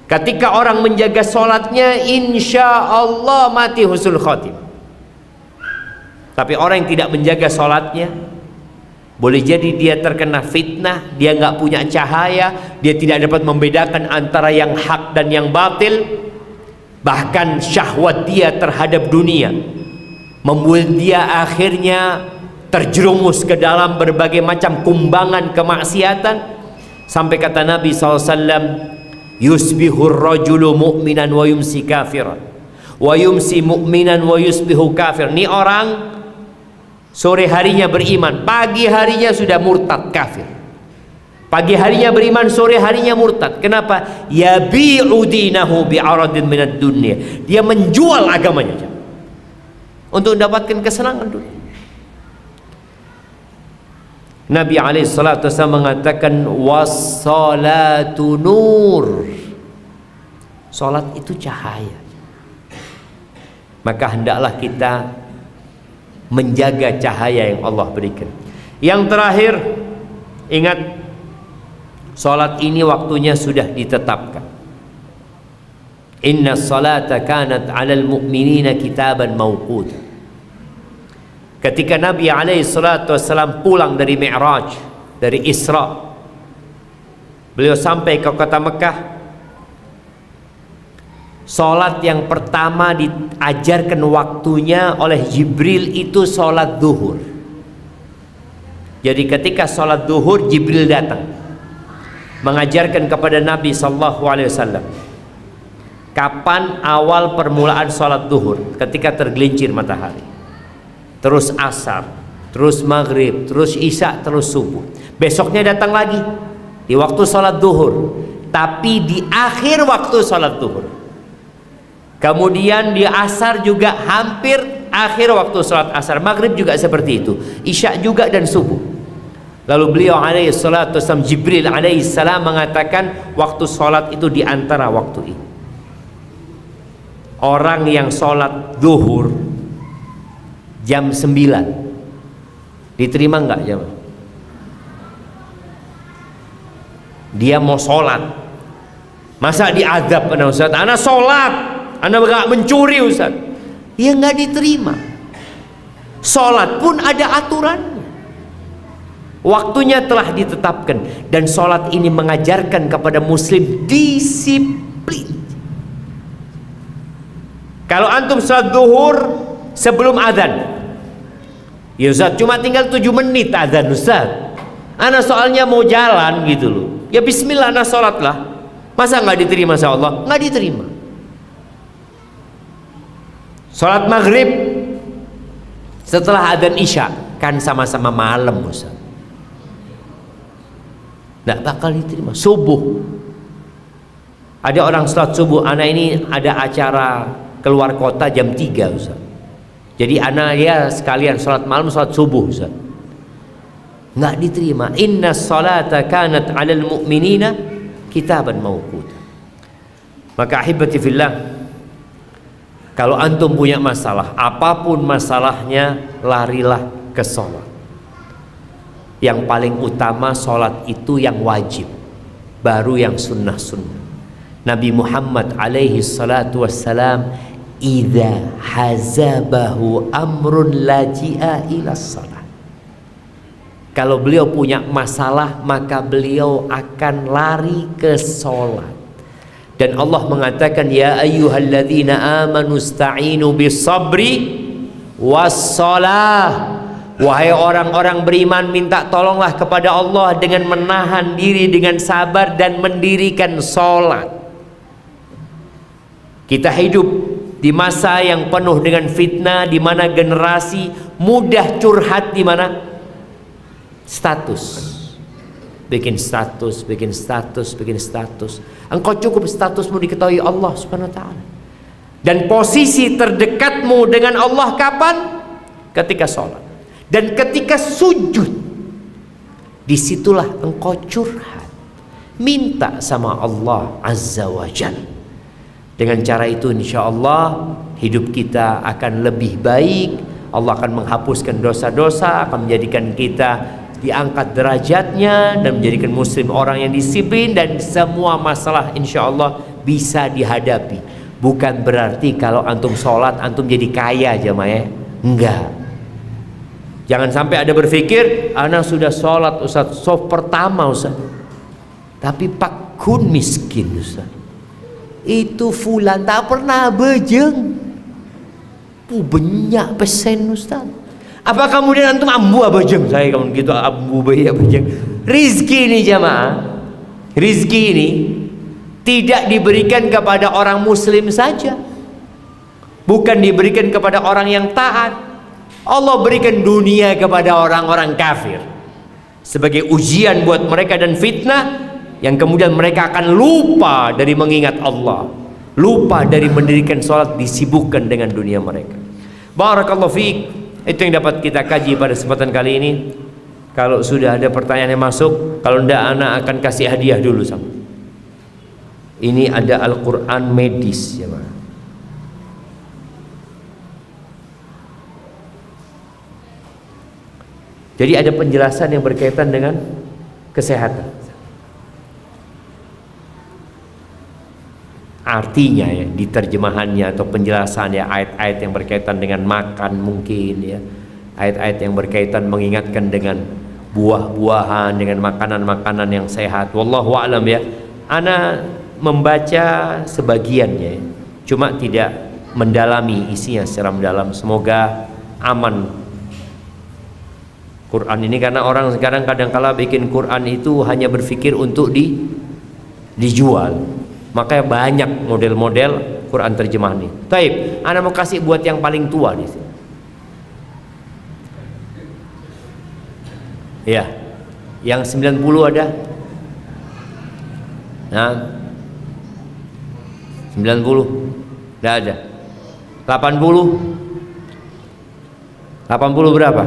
Speaker 1: Ketika orang menjaga sholatnya, insya Allah mati husnul khotimah. Tapi orang yang tidak menjaga sholatnya, boleh jadi dia terkena fitnah, dia nggak punya cahaya, dia tidak dapat membedakan antara yang hak dan yang batil. Bahkan syahwat dia terhadap dunia membuat dia akhirnya terjerumus ke dalam berbagai macam kumbangan kemaksiatan. Sampai kata Nabi SAW, yusbihur rajulu mu'minan wa yumsi kafiran, wa yumsi mu'minan wa yusbihu kafir. Ini orang sore harinya beriman, pagi harinya sudah murtad kafir. Pagi harinya beriman, sore harinya murtad. Kenapa? Yabi'u dinahu bi'aradin minad dunya. Dia menjual agamanya untuk mendapatkan kesenangan dunia. Nabi SAW mengatakan, wassalatu nur. Salat itu cahaya. Maka hendaklah kita menjaga cahaya yang Allah berikan. Yang terakhir, ingat, salat ini waktunya sudah ditetapkan. Inna salata kanat 'alal mu'minina kitaban mawquta. Ketika Nabi SAW pulang dari Mi'raj, dari Isra, beliau sampai ke kota Mekah. Salat yang pertama diajarkan waktunya oleh Jibril itu salat zuhur. Jadi ketika salat zuhur, Jibril datang mengajarkan kepada Nabi SAW kapan awal permulaan salat zuhur, ketika tergelincir matahari, terus asar, terus maghrib, terus isya, terus subuh. Besoknya datang lagi di waktu salat zuhur, tapi di akhir waktu salat zuhur. Kemudian di asar juga hampir akhir waktu salat asar. Maghrib juga seperti itu, isya juga, dan subuh. Lalu beliau alaihissalatu wassalam, Jibril alaihissalam mengatakan waktu salat itu di antara waktu ini. Orang yang salat zuhur jam 9 diterima enggak jamaah? Dia mau salat, masa diazab? Ustaz, anak salat, anak enggak mencuri Ustaz. Ya enggak diterima. Salat pun ada aturannya. Waktunya telah ditetapkan, dan salat ini mengajarkan kepada muslim disiplin. Kalau antum salat zuhur sebelum azan, ya Ustaz, cuma tinggal 7 menit azan Ustaz, ana soalnya mau jalan gitu loh, ya bismillah ana salat lah. Masa nggak diterima sama Allah? Nggak diterima. Salat maghrib setelah azan isya kan sama-sama malam Ustaz, nggak bakal diterima. Subuh, ada orang salat subuh, ana ini ada acara keluar kota jam 3 Ustaz, jadi anak ya sekalian sholat malam, sholat subuh Ustaz. Nggak diterima. Inna salata kanat 'alal mu'minina kitaban mawquta. Maka ahibati fillah, kalau antum punya masalah, apapun masalahnya, larilah ke sholat. Yang paling utama sholat itu yang wajib. baru yang sunnah-sunnah. Nabi Muhammad alaihi salatu wassalam, idza hazabahu amrun laji'a ila salat. Kalau beliau punya masalah, maka beliau akan lari ke salat. Dan Allah mengatakan, ya ayyuhalladzina amanu ista'inu bis-sabri was-shalah. Wahai orang-orang beriman, minta tolonglah kepada Allah dengan menahan diri, dengan sabar dan mendirikan salat. Kita hidup di masa yang penuh dengan fitnah, di mana generasi mudah curhat, di mana status. Bikin status, bikin status, bikin status. Engkau cukup statusmu diketahui Allah Subhanahu wa taala. Dan posisi terdekatmu dengan Allah kapan? Ketika sholat. Dan ketika sujud. Disitulah engkau curhat, minta sama Allah Azza wa Jalla. Dengan cara itu insya Allah hidup kita akan lebih baik. Allah akan menghapuskan dosa-dosa, akan menjadikan kita diangkat derajatnya dan menjadikan muslim orang yang disiplin, dan semua masalah insya Allah bisa dihadapi. Bukan berarti kalau antum sholat antum jadi kaya jemaah ya, enggak. Jangan sampai ada berpikir anak sudah sholat Ustaz, soft pertama Ustaz, tapi Pak Kun miskin Ustaz. Itu fulan tak pernah bejeng, banyak pesen Ustaz. Apa kemudian antum ambu abajeng? Saya kamu gitu ambu bayi abajeng. Rizki ini jamaah, rizki ini tidak diberikan kepada orang muslim saja, bukan diberikan kepada orang yang taat. Allah berikan dunia kepada orang-orang kafir sebagai ujian buat mereka dan fitnah, yang kemudian mereka akan lupa dari mengingat Allah, lupa dari mendirikan sholat, disibukkan dengan dunia mereka. Barakallahu fiik. Itu yang dapat kita kaji pada kesempatan kali ini. Kalau sudah ada pertanyaan yang masuk, kalau tidak anak akan kasih hadiah dulu sama. Ini ada Al-Quran medis ya, Pak. Jadi ada penjelasan yang berkaitan dengan kesehatan. Artinya ya, di terjemahannya atau penjelasan ya, ayat-ayat yang berkaitan dengan makan mungkin ya, ayat-ayat yang berkaitan mengingatkan dengan buah-buahan, dengan makanan-makanan yang sehat. Wallahu a'lam ya. Ana membaca sebagiannya ya, cuma tidak mendalami isinya secara mendalam. Semoga aman Quran ini, karena orang sekarang kadang-kala bikin Quran itu hanya berpikir untuk dijual. Makanya banyak model-model Quran terjemahan ini. Taib, ana mau kasih buat yang paling tua di sini. Ya, yang 90 ada? Nah, 90? Tidak ada. 80? 80 berapa?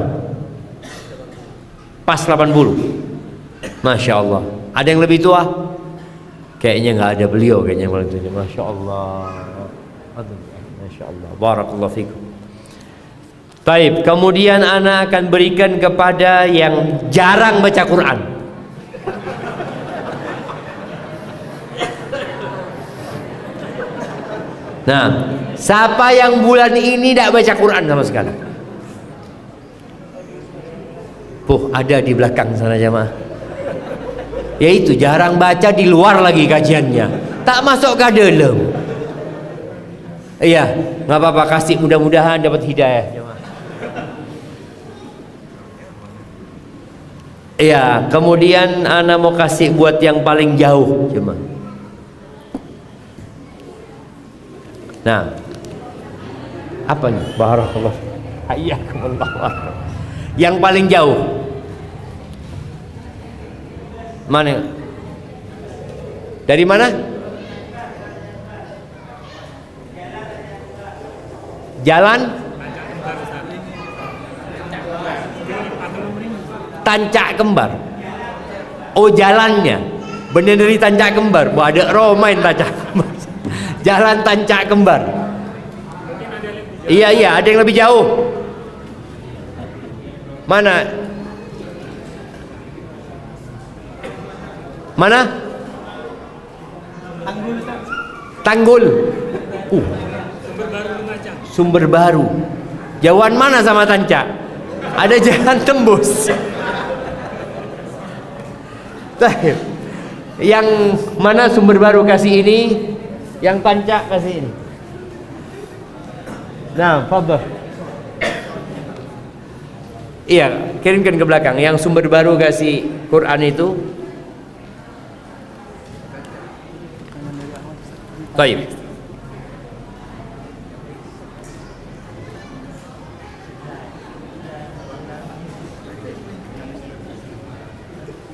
Speaker 1: Pas 80. Masya Allah. Ada yang lebih tua? Kayaknya nggak ada, beliau kayaknya yang paling tua. Masya Allah. Masya Allah. Barakallahu fikum. Taib. Kemudian ana akan berikan kepada yang jarang baca Quran. Nah, siapa yang bulan ini tidak baca Quran sama sekali? Ada di belakang sana jamaah. Yaitu jarang baca, di luar lagi kajiannya, tak masuk ke dalam. Iya, nggak apa-apa, kasih, mudah-mudahan dapat hidayah. Iya, kemudian ana mau kasih buat yang paling jauh cuma. Nah, apa nih? Barakallah. Hayyakumullah. Yang paling jauh mana? Dari mana? Jalan Tancak Kembar. Oh, jalannya bener dari Tancak Kembar. Wah, ada Romain Tancak Kembar. Jalan Tancak Kembar. Iya, ada yang lebih jauh. Mana? Mana? Tanggul. Sumber baru. Jauhan mana sama Tanca? Ada jalan tembus. Yang mana sumber baru kasih ini, yang Tanca kasih ini. Nah, fadhal. Iya, kirimkan ke belakang. Yang sumber baru kasih Quran itu. Baik.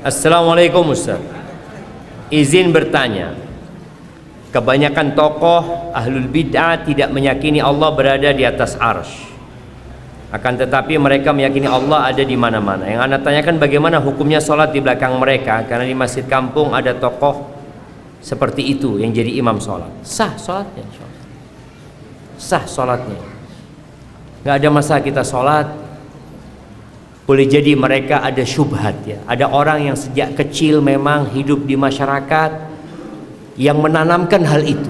Speaker 1: Assalamualaikum Ustaz. Izin bertanya. Kebanyakan tokoh ahlul bid'ah tidak meyakini Allah berada di atas arsy. Akan tetapi mereka meyakini Allah ada di mana-mana. Yang Anda tanyakan bagaimana hukumnya sholat di belakang mereka, karena di masjid kampung ada tokoh seperti itu yang jadi imam sholat. Sah sholatnya, sah sholatnya. Nggak ada masalah kita sholat. Boleh jadi mereka ada syubhat ya. Ada orang yang sejak kecil memang hidup di masyarakat yang menanamkan hal itu.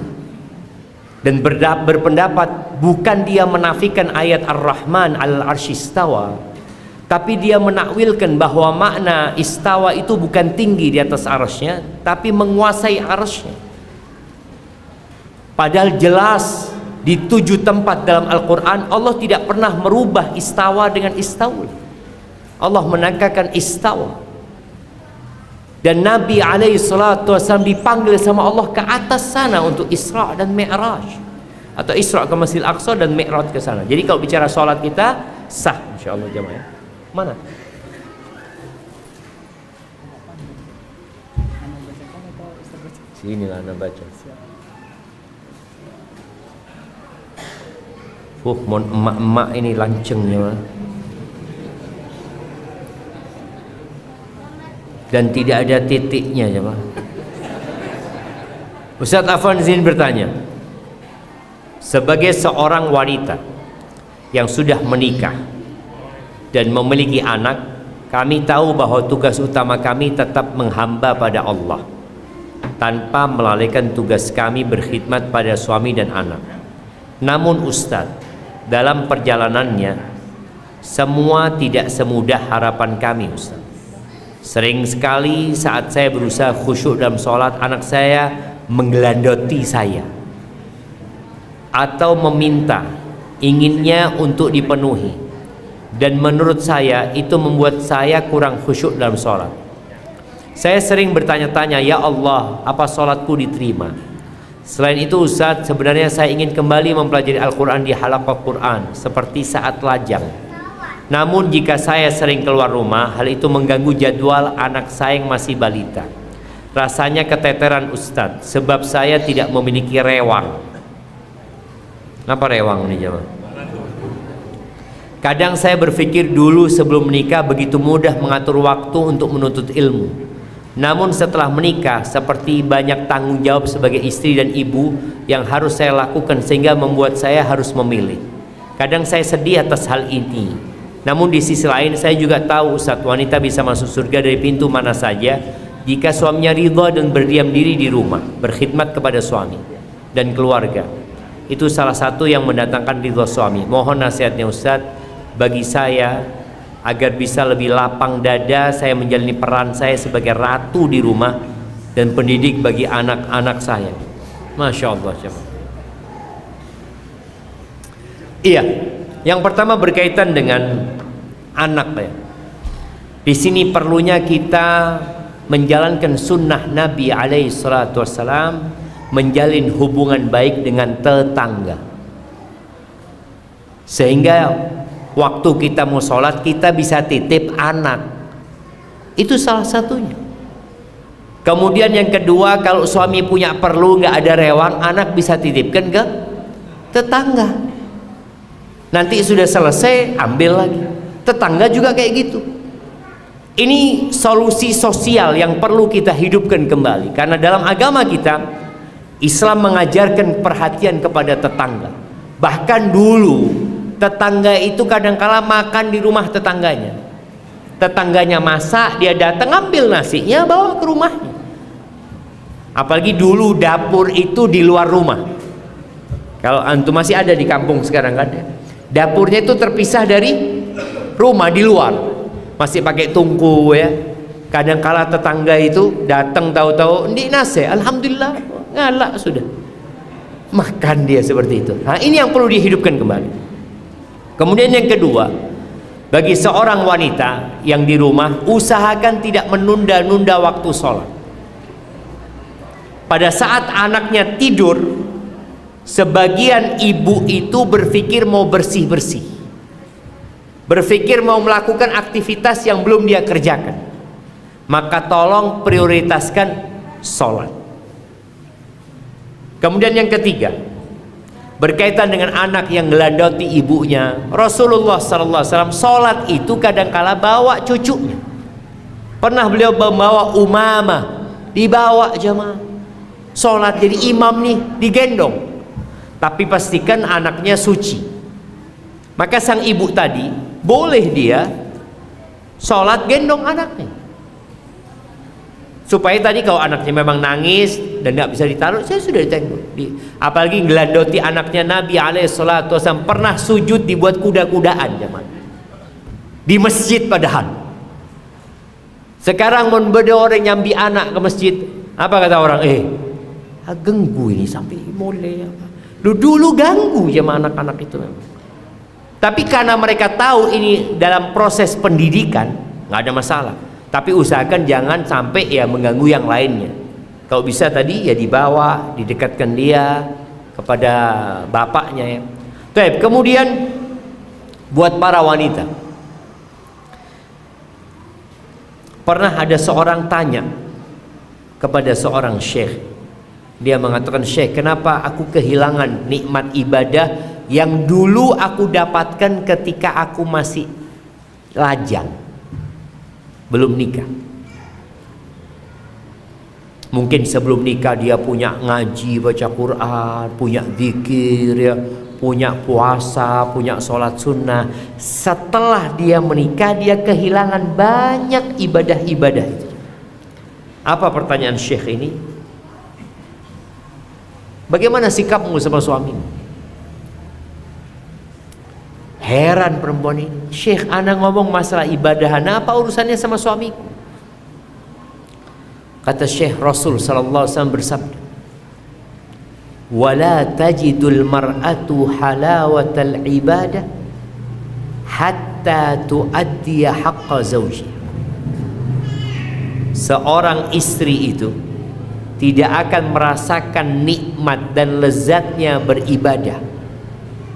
Speaker 1: Dan berpendapat bukan dia menafikan ayat Ar-Rahman al-Arsy istawa, tapi dia menakwilkan bahwa makna istawa itu bukan tinggi di atas arsy-nya, tapi menguasai arsy-nya. Padahal jelas di 7 tempat dalam Al-Quran Allah tidak pernah merubah istawa dengan istaul. Allah menangkakan istawa. Dan Nabi SAW dipanggil sama Allah ke atas sana untuk Isra dan Mi'raj, atau Isra ke Masjidil Aqsa dan Mi'raj ke sana. Jadi kalau bicara sholat kita sah insyaallah jamaah. Mana? Sini lah Anda baca. Mohon emak-emak ini lancengnya. Dan tidak ada titiknya ya Pak. Ustaz Afwan izin bertanya, sebagai seorang wanita yang sudah menikah dan memiliki anak, kami tahu bahwa tugas utama kami tetap menghamba pada Allah tanpa melalaikan tugas kami berkhidmat pada suami dan anak. Namun Ustaz, dalam perjalanannya semua tidak semudah harapan kami Ustaz. Sering sekali saat saya berusaha khusyuk dalam sholat, anak saya menggelandoti saya atau meminta, inginnya untuk dipenuhi, dan menurut saya itu membuat saya kurang khusyuk dalam sholat. Saya sering bertanya-tanya, ya Allah, apa sholatku diterima? Selain itu Ustaz, sebenarnya saya ingin kembali mempelajari Al-Quran di halaqah Quran seperti saat lajang. Namun jika saya sering keluar rumah, hal itu mengganggu jadwal anak saya yang masih balita. Rasanya keteteran Ustadz, sebab saya tidak memiliki rewang. Apa rewang nih jemaah? Kadang saya berpikir dulu sebelum menikah begitu mudah mengatur waktu untuk menuntut ilmu. Namun setelah menikah, seperti banyak tanggung jawab sebagai istri dan ibu yang harus saya lakukan, sehingga membuat saya harus memilih. Kadang saya sedih atas hal ini. Namun di sisi lain saya juga tahu Ustaz, wanita bisa masuk surga dari pintu mana saja jika suaminya ridha dan berdiam diri di rumah, berkhidmat kepada suami dan keluarga. Itu salah satu yang mendatangkan ridha suami. Mohon nasihatnya Ustaz bagi saya agar bisa lebih lapang dada saya menjalani peran saya sebagai ratu di rumah dan pendidik bagi anak-anak saya. Masya Allah. Iya. Yang pertama berkaitan dengan anak ya. Di sini perlunya kita menjalankan sunnah Nabi SAW, menjalin hubungan baik dengan tetangga, sehingga waktu kita mau sholat kita bisa titip anak. Itu salah satunya. Kemudian yang kedua, kalau suami punya perlu nggak ada rewang, anak bisa titipkan ke tetangga. Nanti sudah selesai ambil lagi. Tetangga juga kayak gitu. Ini solusi sosial yang perlu kita hidupkan kembali, karena dalam agama kita Islam mengajarkan perhatian kepada tetangga. Bahkan dulu tetangga itu kadangkala makan di rumah tetangganya. Tetangganya masak, dia datang ambil nasinya bawa ke rumahnya. Apalagi dulu dapur itu di luar rumah. Kalau antum masih ada di kampung sekarang kan, dapurnya itu terpisah dari rumah, di luar. Masih pakai tungku ya. Kadang-kala tetangga itu datang tahu-tahu ndik nase, alhamdulillah ngalak sudah. Makan dia seperti itu. Nah, ini yang perlu dihidupkan kembali. Kemudian yang kedua, bagi seorang wanita yang di rumah, usahakan tidak menunda-nunda waktu sholat. Pada saat anaknya tidur, sebagian ibu itu berpikir mau bersih-bersih, berpikir mau melakukan aktivitas yang belum dia kerjakan. Maka tolong prioritaskan sholat. Kemudian yang ketiga, berkaitan dengan anak yang gelandoti ibunya, Rasulullah SAW sholat itu kadangkala bawa cucunya. Pernah beliau membawa Umamah, dibawa jemaah sholat, jadi imam nih, digendong. Tapi pastikan anaknya suci. Maka sang ibu tadi boleh dia sholat gendong anaknya, supaya tadi kalau anaknya memang nangis dan nggak bisa ditaruh, saya sudah ditengok. Apalagi gelandoti anaknya Nabi SAW pernah sujud dibuat kuda-kudaan zaman di masjid. Padahal sekarang mau beda orang nyambi anak ke masjid, apa kata orang? Ganggu ini sampai mulai apa? Dulu ganggu sama anak-anak itu memang. Tapi karena mereka tahu ini dalam proses pendidikan, nggak ada masalah. Tapi usahakan jangan sampai ya mengganggu yang lainnya. Kalau bisa tadi ya dibawa, didekatkan dia kepada bapaknya ya. Baik, kemudian buat para wanita, pernah ada seorang tanya kepada seorang syekh. Dia mengatakan, "Syekh, kenapa aku kehilangan nikmat ibadah yang dulu aku dapatkan ketika aku masih lajang, belum nikah?" Mungkin sebelum nikah dia punya ngaji, baca Quran, punya zikir ya, punya puasa, punya sholat sunnah. Setelah dia menikah, dia kehilangan banyak ibadah-ibadah itu. Apa pertanyaan syekh ini? Bagaimana sikapmu sama suamimu? Heran perempuan ini. Syekh, ana ngomong masalah ibadah, apa urusannya sama suamiku? Kata Syekh, Rasul sallallahu alaihi wasallam bersabda, "Wala tajidul mar'atu halawatal ibadah hatta tuaddiya haqqa zawji." Seorang istri itu tidak akan merasakan nikmat dan lezatnya beribadah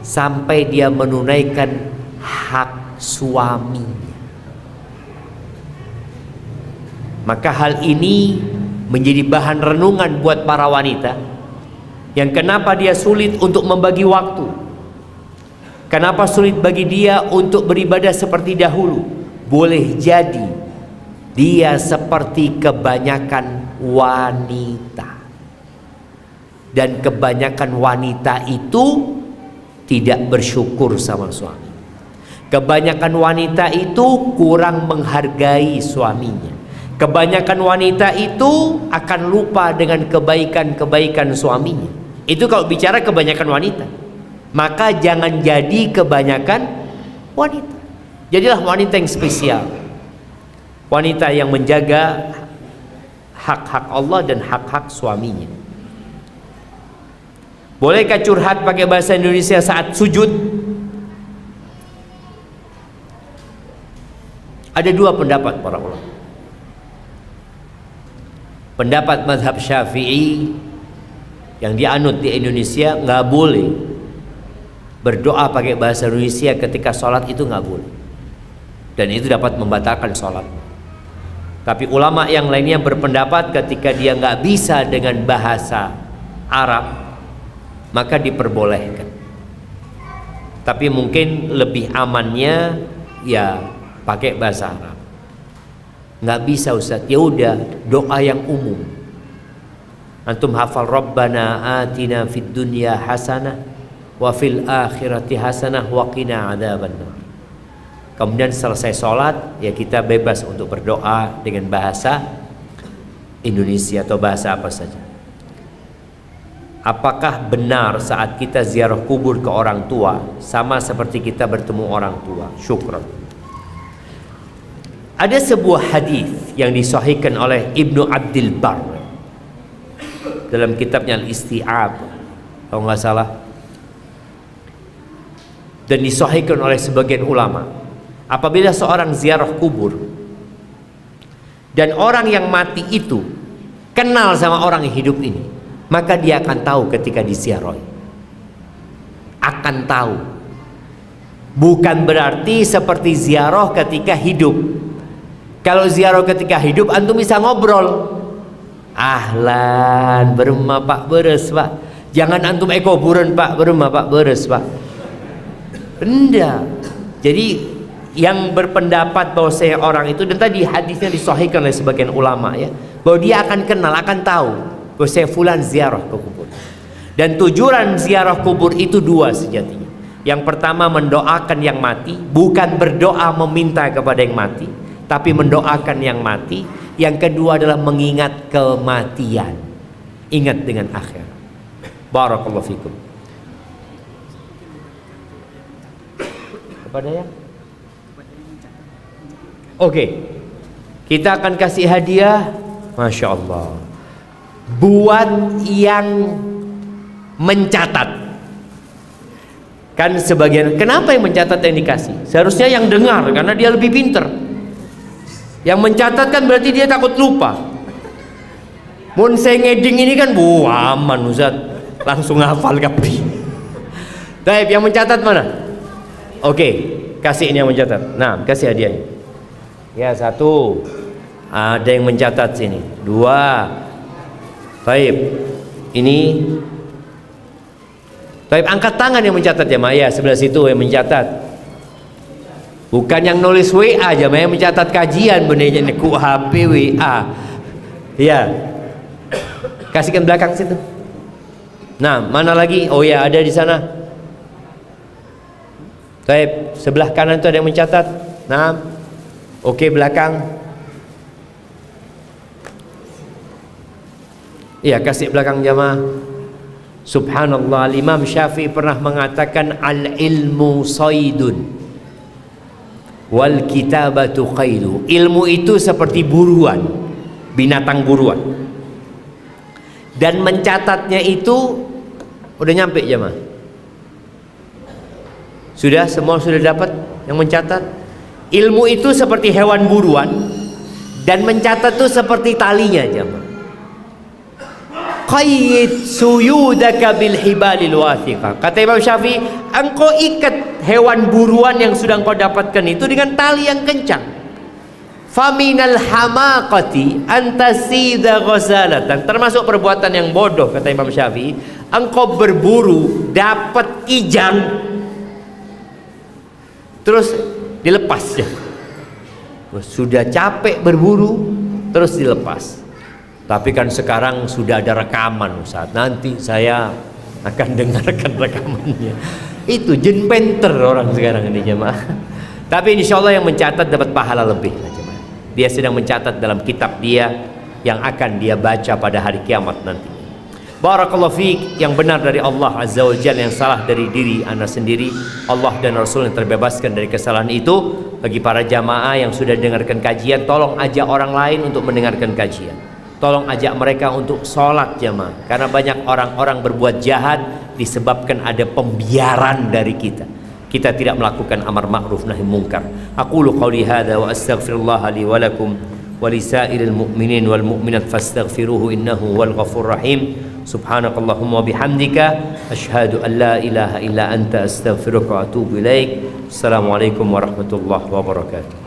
Speaker 1: sampai dia menunaikan hak suaminya. Maka hal ini menjadi bahan renungan buat para wanita yang kenapa dia sulit untuk membagi waktu, kenapa sulit bagi dia untuk beribadah seperti dahulu. Boleh jadi dia seperti kebanyakan wanita, dan kebanyakan wanita itu tidak bersyukur sama suami. Kebanyakan wanita itu kurang menghargai suaminya. Kebanyakan wanita itu akan lupa dengan kebaikan-kebaikan suaminya. Itu kalau bicara kebanyakan wanita. Maka jangan jadi kebanyakan wanita. Jadilah wanita yang spesial, wanita yang menjaga hak-hak Allah dan hak-hak suaminya. Bolehkah curhat pakai bahasa Indonesia saat sujud? Ada dua pendapat para ulama. Pendapat mazhab Syafi'i yang dianut di Indonesia, nggak boleh berdoa pakai bahasa Indonesia ketika sholat, itu nggak boleh, dan itu dapat membatalkan sholat. Tapi ulama yang lainnya berpendapat ketika dia nggak bisa dengan bahasa Arab, maka diperbolehkan. Tapi mungkin lebih amannya ya pakai bahasa Arab. Nggak bisa Ustaz, ya udah doa yang umum. Antum hafal Rabbana atina fid dunya hasanah wa fil akhirati hasanah wa qina adzabannar. Kemudian selesai sholat ya kita bebas untuk berdoa dengan bahasa Indonesia atau bahasa apa saja. apakah benar saat kita ziarah kubur ke orang tua sama seperti kita bertemu orang tua? Syukran. Ada sebuah hadis yang disahihkan oleh Ibnu Abdul Bar dalam kitabnya Al-Isti'ab, kalau nggak salah, dan disahihkan oleh sebagian ulama. Apabila seorang ziarah kubur dan orang yang mati itu kenal sama orang yang hidup ini, maka dia akan tahu ketika diziarahi. Akan tahu. Bukan berarti seperti ziarah ketika hidup. Kalau ziarah ketika hidup antum bisa ngobrol. Ahlan, berumah Pak beres Pak. Jangan antum kuburan Pak, berumah Pak beres Pak. Enggak. Jadi yang berpendapat bahwa saya orang itu, dan tadi hadisnya disahihkan oleh sebagian ulama ya, bahwa dia akan kenal, akan tahu bahwa saya fulan ziarah ke kubur. Dan tujuan ziarah kubur itu dua sejatinya. Yang pertama mendoakan yang mati, bukan berdoa meminta kepada yang mati, tapi mendoakan yang mati. Yang kedua adalah mengingat kematian, ingat dengan akhir. Barakallahu fikum. Kepada yang oke, kita akan kasih hadiah, Masya Allah, buat yang mencatat. Kan sebagian, kenapa yang mencatat yang dikasih? Seharusnya yang dengar, karena dia lebih pinter. Yang mencatat kan berarti dia takut lupa. Mun saya ngeding ini kan aman Ustaz, langsung hafal kapi. Baik, yang mencatat mana? Oke, kasih ini yang mencatat. Nah, kasih hadiahnya. Ya, satu. Ada yang mencatat sini. Dua. Baik. Ini. Baik, angkat tangan yang mencatat ya, Maya. Sebelah situ yang mencatat. Bukan yang nulis WA aja, yang mencatat kajian benarnya neku HP WA. Ya. Kasihkan belakang situ. Nah, mana lagi? Oh ya, ada di sana. Baik, sebelah kanan itu ada yang mencatat. Nah. Oke, belakang. Iya, kasih belakang jamaah. Subhanallah, Imam Syafi'i pernah mengatakan al-ilmu saydun wal kitabatu qaidu. Ilmu itu seperti buruan, binatang buruan. Dan mencatatnya itu udah nyampe jemaah. Sudah, semua sudah dapat yang mencatat. Ilmu itu seperti hewan buruan dan mencatat itu seperti talinya jemaah. Qayyid suyudaka bil hibalil wathiqah. Kata Imam Syafi'i, engkau ikat hewan buruan yang sudah engkau dapatkan itu dengan tali yang kencang. Faminal hamaqati antasida ghazalatan. Termasuk perbuatan yang bodoh, kata Imam Syafi'i, engkau berburu dapat kijang terus dilepas ya. Sudah capek berburu terus dilepas. Tapi kan sekarang sudah ada rekaman Ustaz, nanti saya akan dengarkan rekamannya. Itu jin penter orang sekarang ini jemaah. Tapi insya Allah yang mencatat dapat pahala lebih jemaah. Dia sedang mencatat dalam kitab dia yang akan dia baca pada hari kiamat nanti. Barakallahu fiik. Yang benar dari Allah Azza wa Jalla, yang salah dari diri anda sendiri. Allah dan Rasul yang terbebaskan dari kesalahan itu. Bagi para jamaah yang sudah dengarkan kajian, tolong ajak orang lain untuk mendengarkan kajian. Tolong ajak mereka untuk sholat jamaah, karena banyak orang-orang berbuat jahat disebabkan ada pembiaran dari kita. Kita tidak melakukan amar ma'ruf nahi munkar. Aqulu qawli hadza wa astaghfirullah li wa lakum wa lisairil mu'minin wal mu'minat fastaghfiruhu innahu wal ghafurur rahim. Subhanakallahumma wa bihamdika asyhadu an la ilaha illa anta astaghfiruka wa atubu ilaik. Assalamualaikum warahmatullahi wabarakatuh.